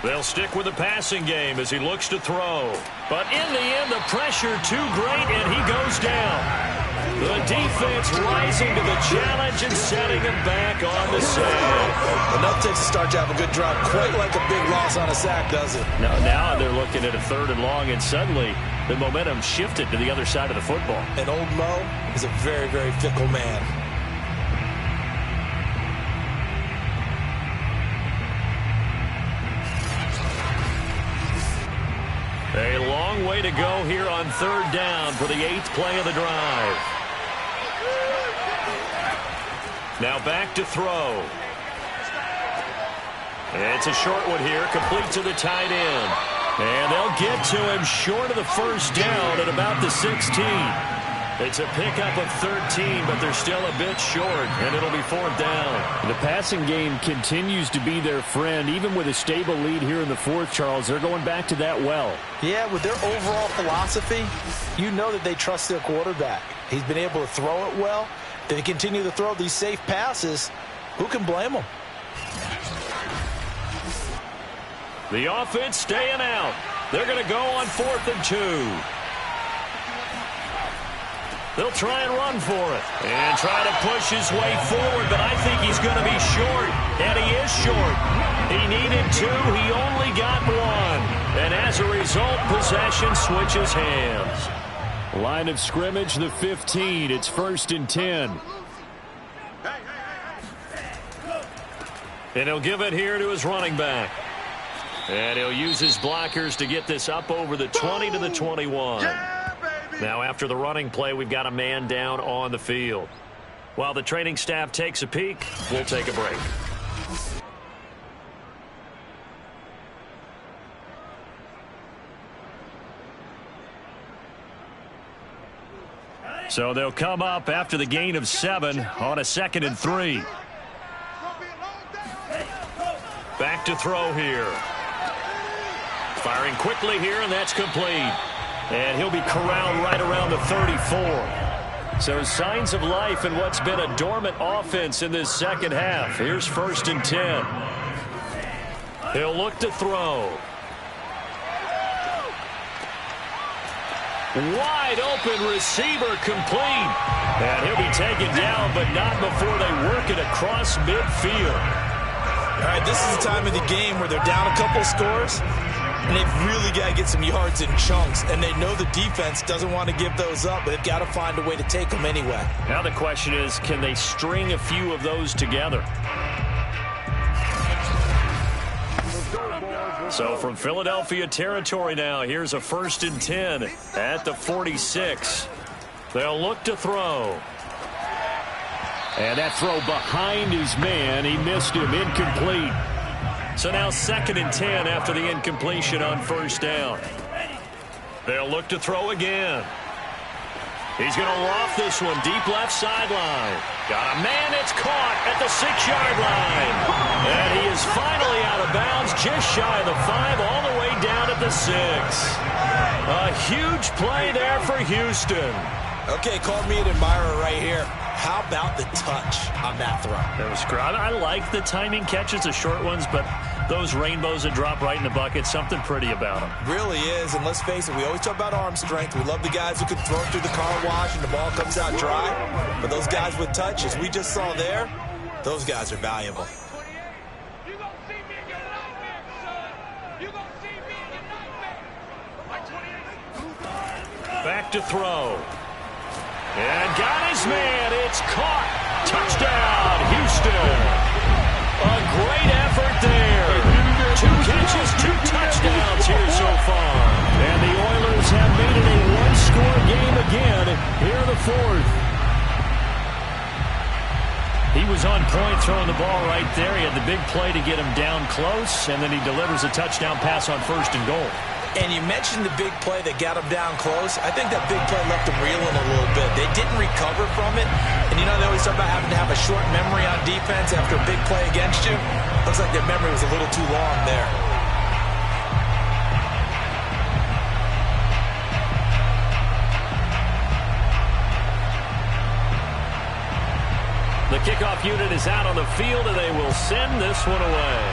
They'll stick with the passing game as he looks to throw. But in the end, the pressure too great, and he goes down. The defense rising to the challenge and setting him back on the sack. Enough takes to start to have a good drive. Quite like a big loss on a sack, does it? Now they're looking at a 3rd and long, and suddenly the momentum shifted to the other side of the football. And old Mo is a very, very fickle man. A long way to go here on 3rd down for the 8th play of the drive. Now back to throw. It's a short one here, complete to the tight end. And they'll get to him short of the 1st down at about the 16. It's a pickup of 13, but they're still a bit short, and it'll be 4th down. The passing game continues to be their friend. Even with a stable lead here in the 4th, Charles, they're going back to that well. Yeah, with their overall philosophy, you know that they trust their quarterback. He's been able to throw it well. They continue to throw these safe passes. Who can blame them? The offense staying out. They're going to go on 4th and 2. They'll try and run for it and try to push his way forward, but I think he's going to be short, and he is short. He needed 2. He only got 1. And as a result, possession switches hands. Line of scrimmage, the 15. It's 1st and 10. And he'll give it here to his running back. And he'll use his blockers to get this up over the 20 to the 21. Now, after the running play, we've got a man down on the field. While the training staff takes a peek, we'll take a break. So they'll come up after the gain of 7 on a 2nd and 3. Back to throw here. Firing quickly here, and that's complete. And he'll be corralled right around the 34. So signs of life in what's been a dormant offense in this second half. Here's 1st and 10. He'll look to throw. Wide open receiver complete. And he'll be taken down, but not before they work it across midfield. All right, this is the time of the game where they're down a couple scores. And they've really got to get some yards in chunks. And they know the defense doesn't want to give those up, but they've got to find a way to take them anyway. Now the question is, can they string a few of those together? So from Philadelphia territory now, here's a 1st and 10 at the 46. They'll look to throw. And that throw behind his man. He missed him. Incomplete. So now 2nd and 10 after the incompletion on 1st down. They'll look to throw again. He's going to loft this one deep left sideline. Got a man that's caught at the 6-yard line. And he is finally out of bounds, just shy of the 5, all the way down at the 6. A huge play there for Houston. Okay, call me an admirer right here. How about the touch on that throw? That was great. I like the timing catches, the short ones, but those rainbows that drop right in the bucket, something pretty about them. Really is, and let's face it, we always talk about arm strength. We love the guys who can throw it through the car wash and the ball comes out dry. But those guys with touch, as we just saw there, those guys are valuable. Back to throw. And got his man. It's caught. Touchdown, Houston. A great effort there. 2 catches, 2 touchdowns here so far. And the Oilers have made it a one-score game again here in the 4th. He was on point throwing the ball right there. He had the big play to get him down close, and then he delivers a touchdown pass on 1st and goal. And you mentioned the big play that got him down close. I think that big play left him reeling a little bit. They didn't recover from it. And you know they always talk about having to have a short memory on defense after a big play against you. Looks like their memory was a little too long there. The kickoff unit is out on the field, and they will send this one away.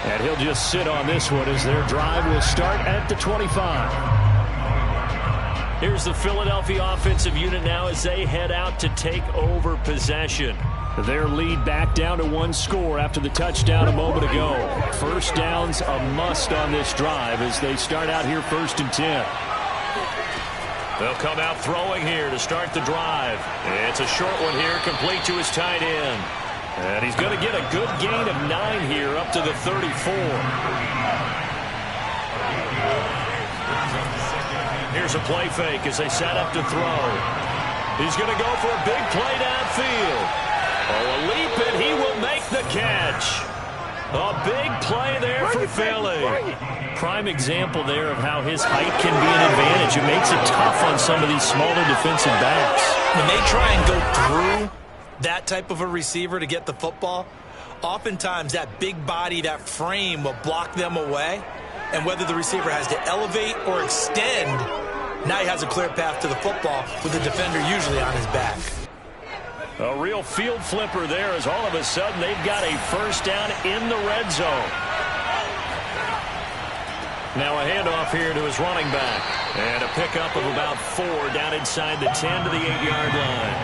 And he'll just sit on this one as their drive will start at the 25. Here's the Philadelphia offensive unit now as they head out to take over possession. Their lead back down to 1 score after the touchdown a moment ago. First down's a must on this drive as they start out here 1st and 10. They'll come out throwing here to start the drive. It's a short one here, complete to his tight end. And he's going to get a good gain of 9 here up to the 34. Here's a play fake as they set up to throw. He's going to go for a big play downfield. Oh, a leap, and he will make the catch. A big play there for Philly. Prime example there of how his height can be an advantage. It makes it tough on some of these smaller defensive backs. When they try and go through that type of a receiver to get the football, oftentimes that big body, that frame will block them away. And whether the receiver has to elevate or extend, now he has a clear path to the football with the defender usually on his back. A real field flipper there as all of a sudden they've got a first down in the red zone. Now a handoff here to his running back. And a pickup of about 4 down inside the 10 to the 8-yard line.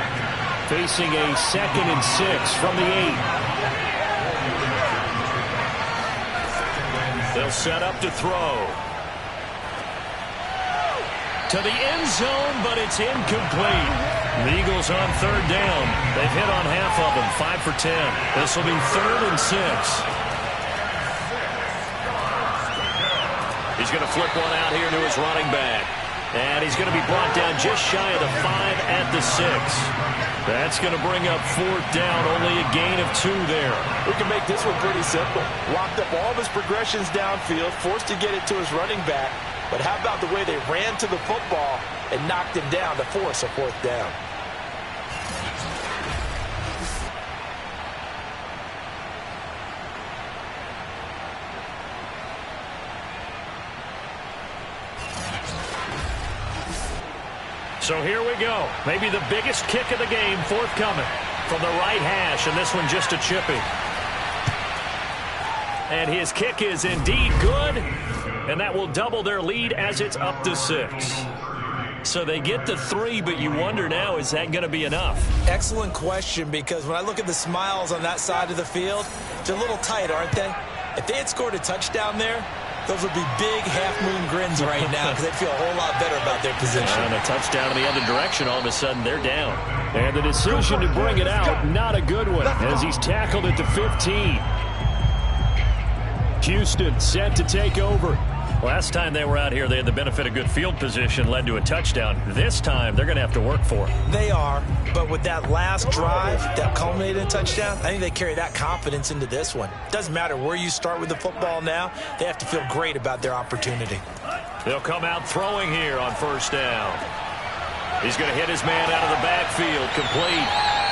Facing a 2nd and 6 from the 8. They'll set up to throw. To the end zone, but it's incomplete. The Eagles on 3rd down. They've hit on half of them, 5 for 10. This will be 3rd and 6. He's going to flip one out here to his running back. And he's going to be brought down just shy of the 5 at the 6. That's going to bring up 4th down, only a gain of 2 there. We can make this one pretty simple. Locked up all of his progressions downfield, forced to get it to his running back. But how about the way they ran to the football and knocked him down to force a 4th down? So here we go. Maybe the biggest kick of the game forthcoming from the right hash, and this one just a chipping. And his kick is indeed good, and that will double their lead as it's up to 6. So they get to 3, but you wonder now, is that going to be enough? Excellent question, because when I look at the smiles on that side of the field, they're a little tight, aren't they? If they had scored a touchdown there, those would be big half-moon grins right now because they'd feel a whole lot better about their position. And a touchdown in the other direction, all of a sudden they're down. And the decision to bring it out, not a good one, as he's tackled at the 15. Houston set to take over. Last time they were out here, they had the benefit of good field position, led to a touchdown. This time, they're going to have to work for it. They are, but with that last drive that culminated in a touchdown, I think they carry that confidence into this one. Doesn't matter where you start with the football now, they have to feel great about their opportunity. They'll come out throwing here on 1st down. He's going to hit his man out of the backfield, complete.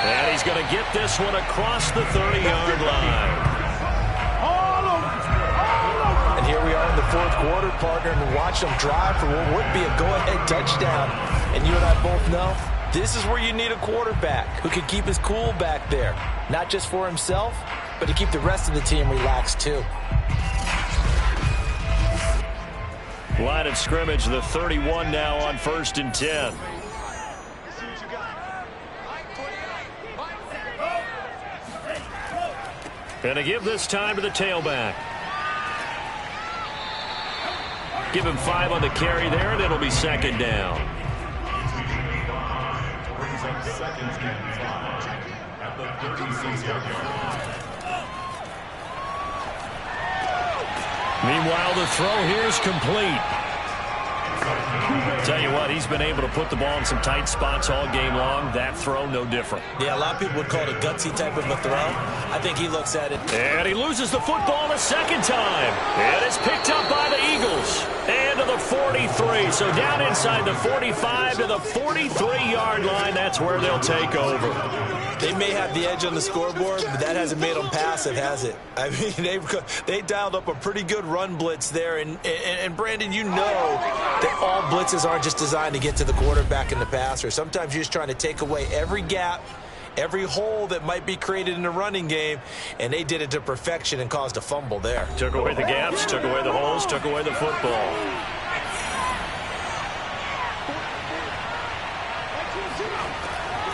And he's going to get this one across the 30-yard line. Here we are in the 4th quarter, partner, and watch them drive for what would be a go-ahead touchdown. And you and I both know this is where you need a quarterback who can keep his cool back there, not just for himself, but to keep the rest of the team relaxed too. Line of scrimmage, the 31 now on 1st and 10. And to give this time to the tailback. Give him 5 on the carry there, and it'll be 2nd down. Meanwhile, the throw here is complete. Tell you what, he's been able to put the ball in some tight spots all game long. That throw, no different. Yeah, a lot of people would call it a gutsy type of a throw. I think he looks at it. And he loses the football a second time. And it's picked up by the Eagles. And to the 43. So down inside the 45 to the 43-yard line. That's where they'll take over. They may have the edge on the scoreboard, but that hasn't made them passive, has it? I mean, they dialed up a pretty good run blitz there. And Brandon, you know that all blitzes aren't just designed to get to the quarterback and the passer. Sometimes you're just trying to take away every gap, every hole that might be created in the running game, and they did it to perfection and caused a fumble there. Took away the gaps, took away the holes, took away the football.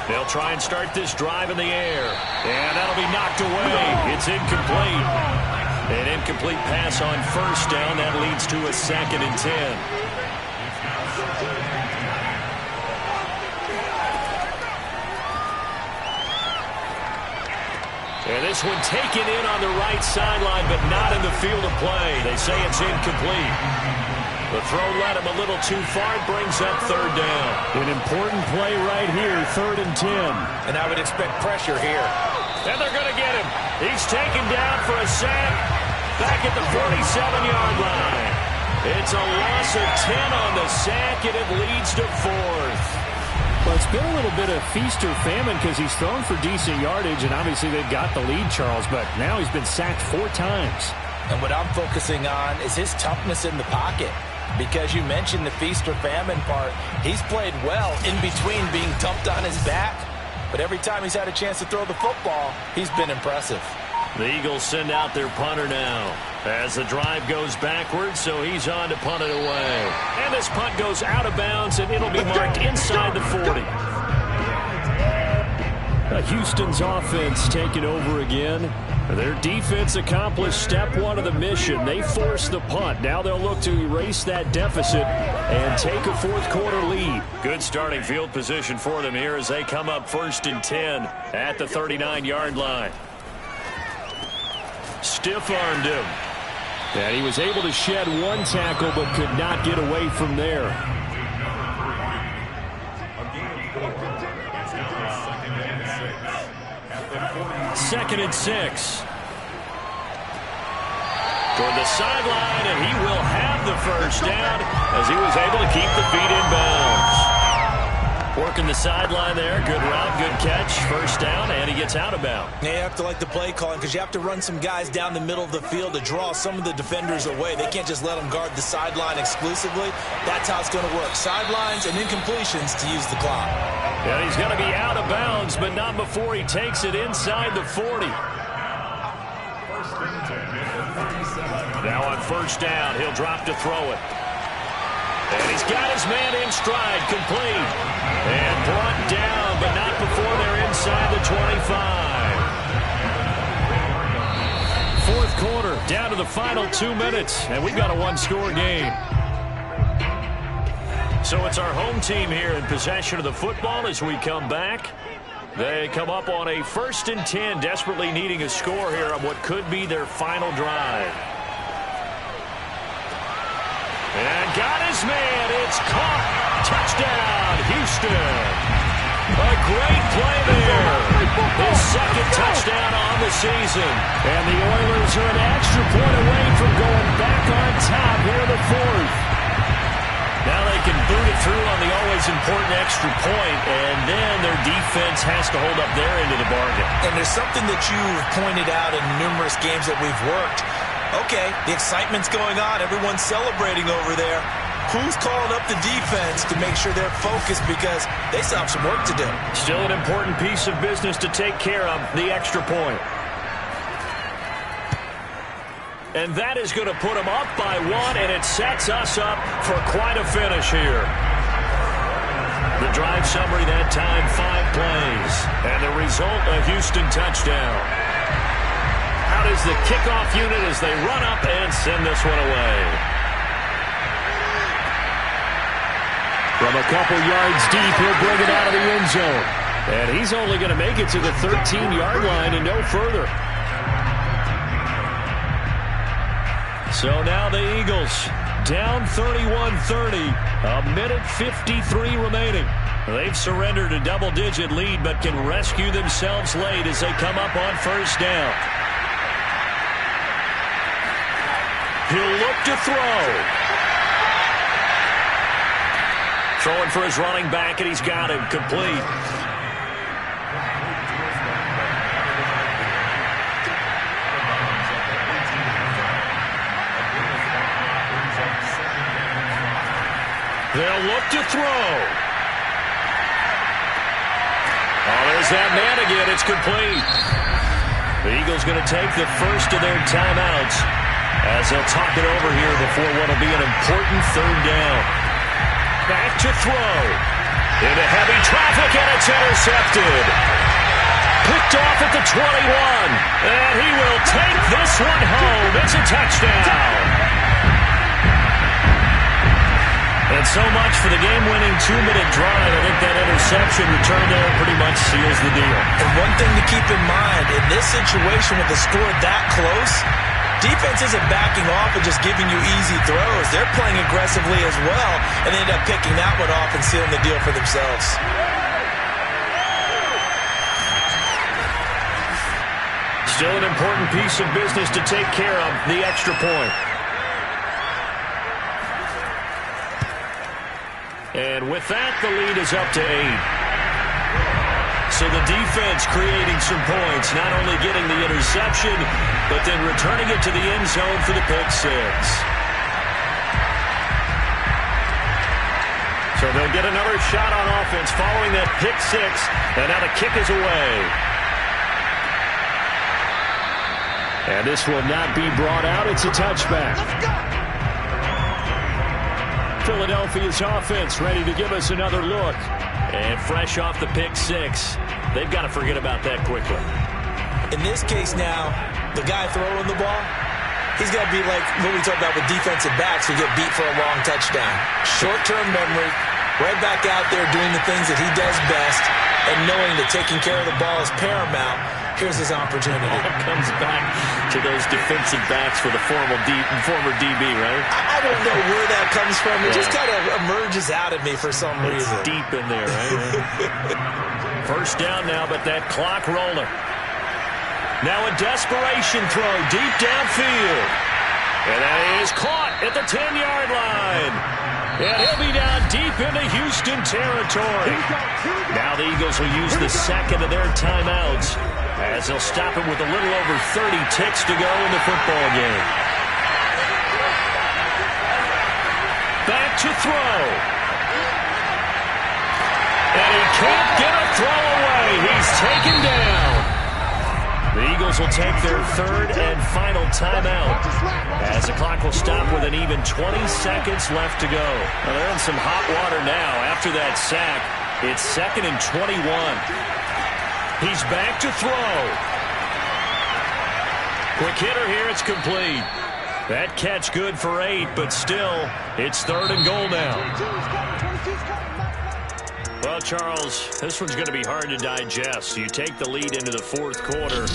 They'll try and start this drive in the air. And that'll be knocked away. It's incomplete. An incomplete pass on first down. That leads to a 2nd and 10. And this one taken in on the right sideline, but not in the field of play. They say it's incomplete. The throw led him a little too far. It brings up 3rd down. An important play right here, 3rd and 10. And I would expect pressure here. And they're going to get him. He's taken down for a sack back at the 47-yard line. It's a loss of 10 on the sack, and it leads to 4th. Well, it's been a little bit of feast or famine because he's thrown for decent yardage, and obviously they've got the lead, Charles, but now he's been sacked 4 times. And what I'm focusing on is his toughness in the pocket. Because you mentioned the feast or famine part, he's played well in between being dumped on his back. But every time he's had a chance to throw the football, he's been impressive. The Eagles send out their punter now as the drive goes backwards, so he's on to punt it away. And this punt goes out of bounds, and it'll be marked inside the 40. Houston's offense taking over again. Their defense accomplished step 1 of the mission. They forced the punt. Now they'll look to erase that deficit and take a 4th quarter lead. Good starting field position for them here as they come up 1st and 10 at the 39-yard line. Stiff-armed him. And he was able to shed 1 tackle but could not get away from there. Second and 6. Toward the sideline, and he will have the first down as he was able to keep the feet in bounds. Working the sideline there. Good route, good catch. First down, and he gets out of bounds. Yeah, you have to like the play calling because you have to run some guys down the middle of the field to draw some of the defenders away. They can't just let them guard the sideline exclusively. That's how it's going to work. Sidelines and incompletions to use the clock. And he's going to be out of bounds, but not before he takes it inside the 40. Now on first down, he'll drop to throw it. And he's got his man in stride, complete. And brought down, but not before they're inside the 25. 4th quarter, down to the final 2 minutes, and we've got a 1-score game. So it's our home team here in possession of the football as we come back. They come up on a 1st and 10, desperately needing a score here on what could be their final drive. And got his man. It's caught. Touchdown, Houston. A great play there. His 2nd touchdown on the season. And the Oilers are an extra point away from going back on top here in the 4th. Now they can boot it through on the always important extra point, and then their defense has to hold up their end of the bargain. And there's something that you've pointed out in numerous games that we've worked. Okay, the excitement's going on. Everyone's celebrating over there. Who's calling up the defense to make sure they're focused because they still have some work to do? Still an important piece of business to take care of, the extra point. And that is going to put them up by 1, and it sets us up for quite a finish here. The drive summary that time, 5 plays. And the result, a Houston touchdown. Out is the kickoff unit as they run up and send this one away. From a couple yards deep, he'll bring it out of the end zone. And he's only going to make it to the 13-yard line and no further. So now the Eagles down 31-30, a minute 53 remaining. They've surrendered a double-digit lead but can rescue themselves late as they come up on first down. He'll look to throw. Throwing for his running back, and he's got him complete. They'll look to throw. Oh, there's that man again. It's complete. The Eagles going to take the first of their timeouts as they'll talk it over here before what will be an important third down. Back to throw. Into heavy traffic, and it's intercepted. Picked off at the 21. And he will take this one home. It's a touchdown. And so much for the game-winning 2-minute drive. I think that interception return there pretty much seals the deal. And one thing to keep in mind, in this situation with the score that close, defense isn't backing off and just giving you easy throws. They're playing aggressively as well, and they end up picking that one off and sealing the deal for themselves. Still an important piece of business to take care of, the extra point. And with that, the lead is up to 8. So the defense creating some points, not only getting the interception, but then returning it to the end zone for the pick 6. So they'll get another shot on offense following that pick 6, and now the kick is away. And this will not be brought out. It's a touchback. Let's go. Philadelphia's offense ready to give us another look. And fresh off the pick 6, they've got to forget about that quickly. In this case now, the guy throwing the ball, he's got to be like what we talked about with defensive backs who get beat for a long touchdown. Short-term memory, right back out there doing the things that he does best, and knowing that taking care of the ball is paramount. Here's his opportunity. All comes back to those defensive backs for the former DB, right? I don't know where that comes from. It just kind of emerges out of me for some reason. It's deep in there, right? First down now, but that clock rolling. Now a desperation throw deep downfield. And that is caught at the 10-yard line. And he'll be down deep into Houston territory. Now the Eagles will use the second of their timeouts as they'll stop it with a little over 30 ticks to go in the football game. Back to throw. And he can't get a throw away. He's taken down. The Eagles will take their third and final timeout as the clock will stop with an even 20 seconds left to go. Well, they're in some hot water now after that sack. It's 2nd and 21. He's back to throw. Quick hitter here, it's complete. That catch good for 8, but still, it's 3rd and goal now. Well, Charles, this one's going to be hard to digest. You take the lead into the 4th quarter,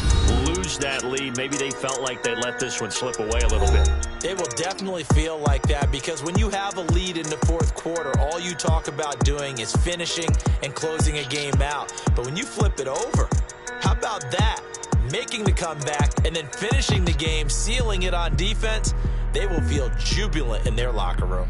lose that lead. Maybe they felt like they let this one slip away a little bit. It will definitely feel like that because when you have a lead in the 4th quarter, all you talk about doing is finishing and closing a game out. But when you flip it over, how about that? Making the comeback and then finishing the game, sealing it on defense, they will feel jubilant in their locker room.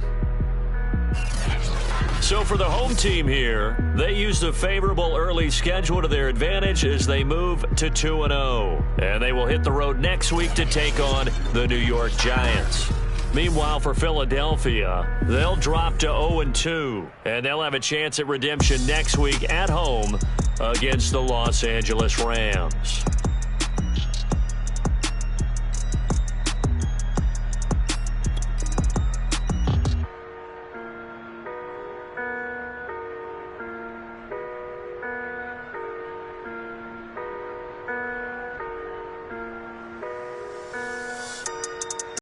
So for the home team here, they used a favorable early schedule to their advantage as they move to 2-0. And they will hit the road next week to take on the New York Giants. Meanwhile, for Philadelphia, they'll drop to 0-2. And they'll have a chance at redemption next week at home against the Los Angeles Rams.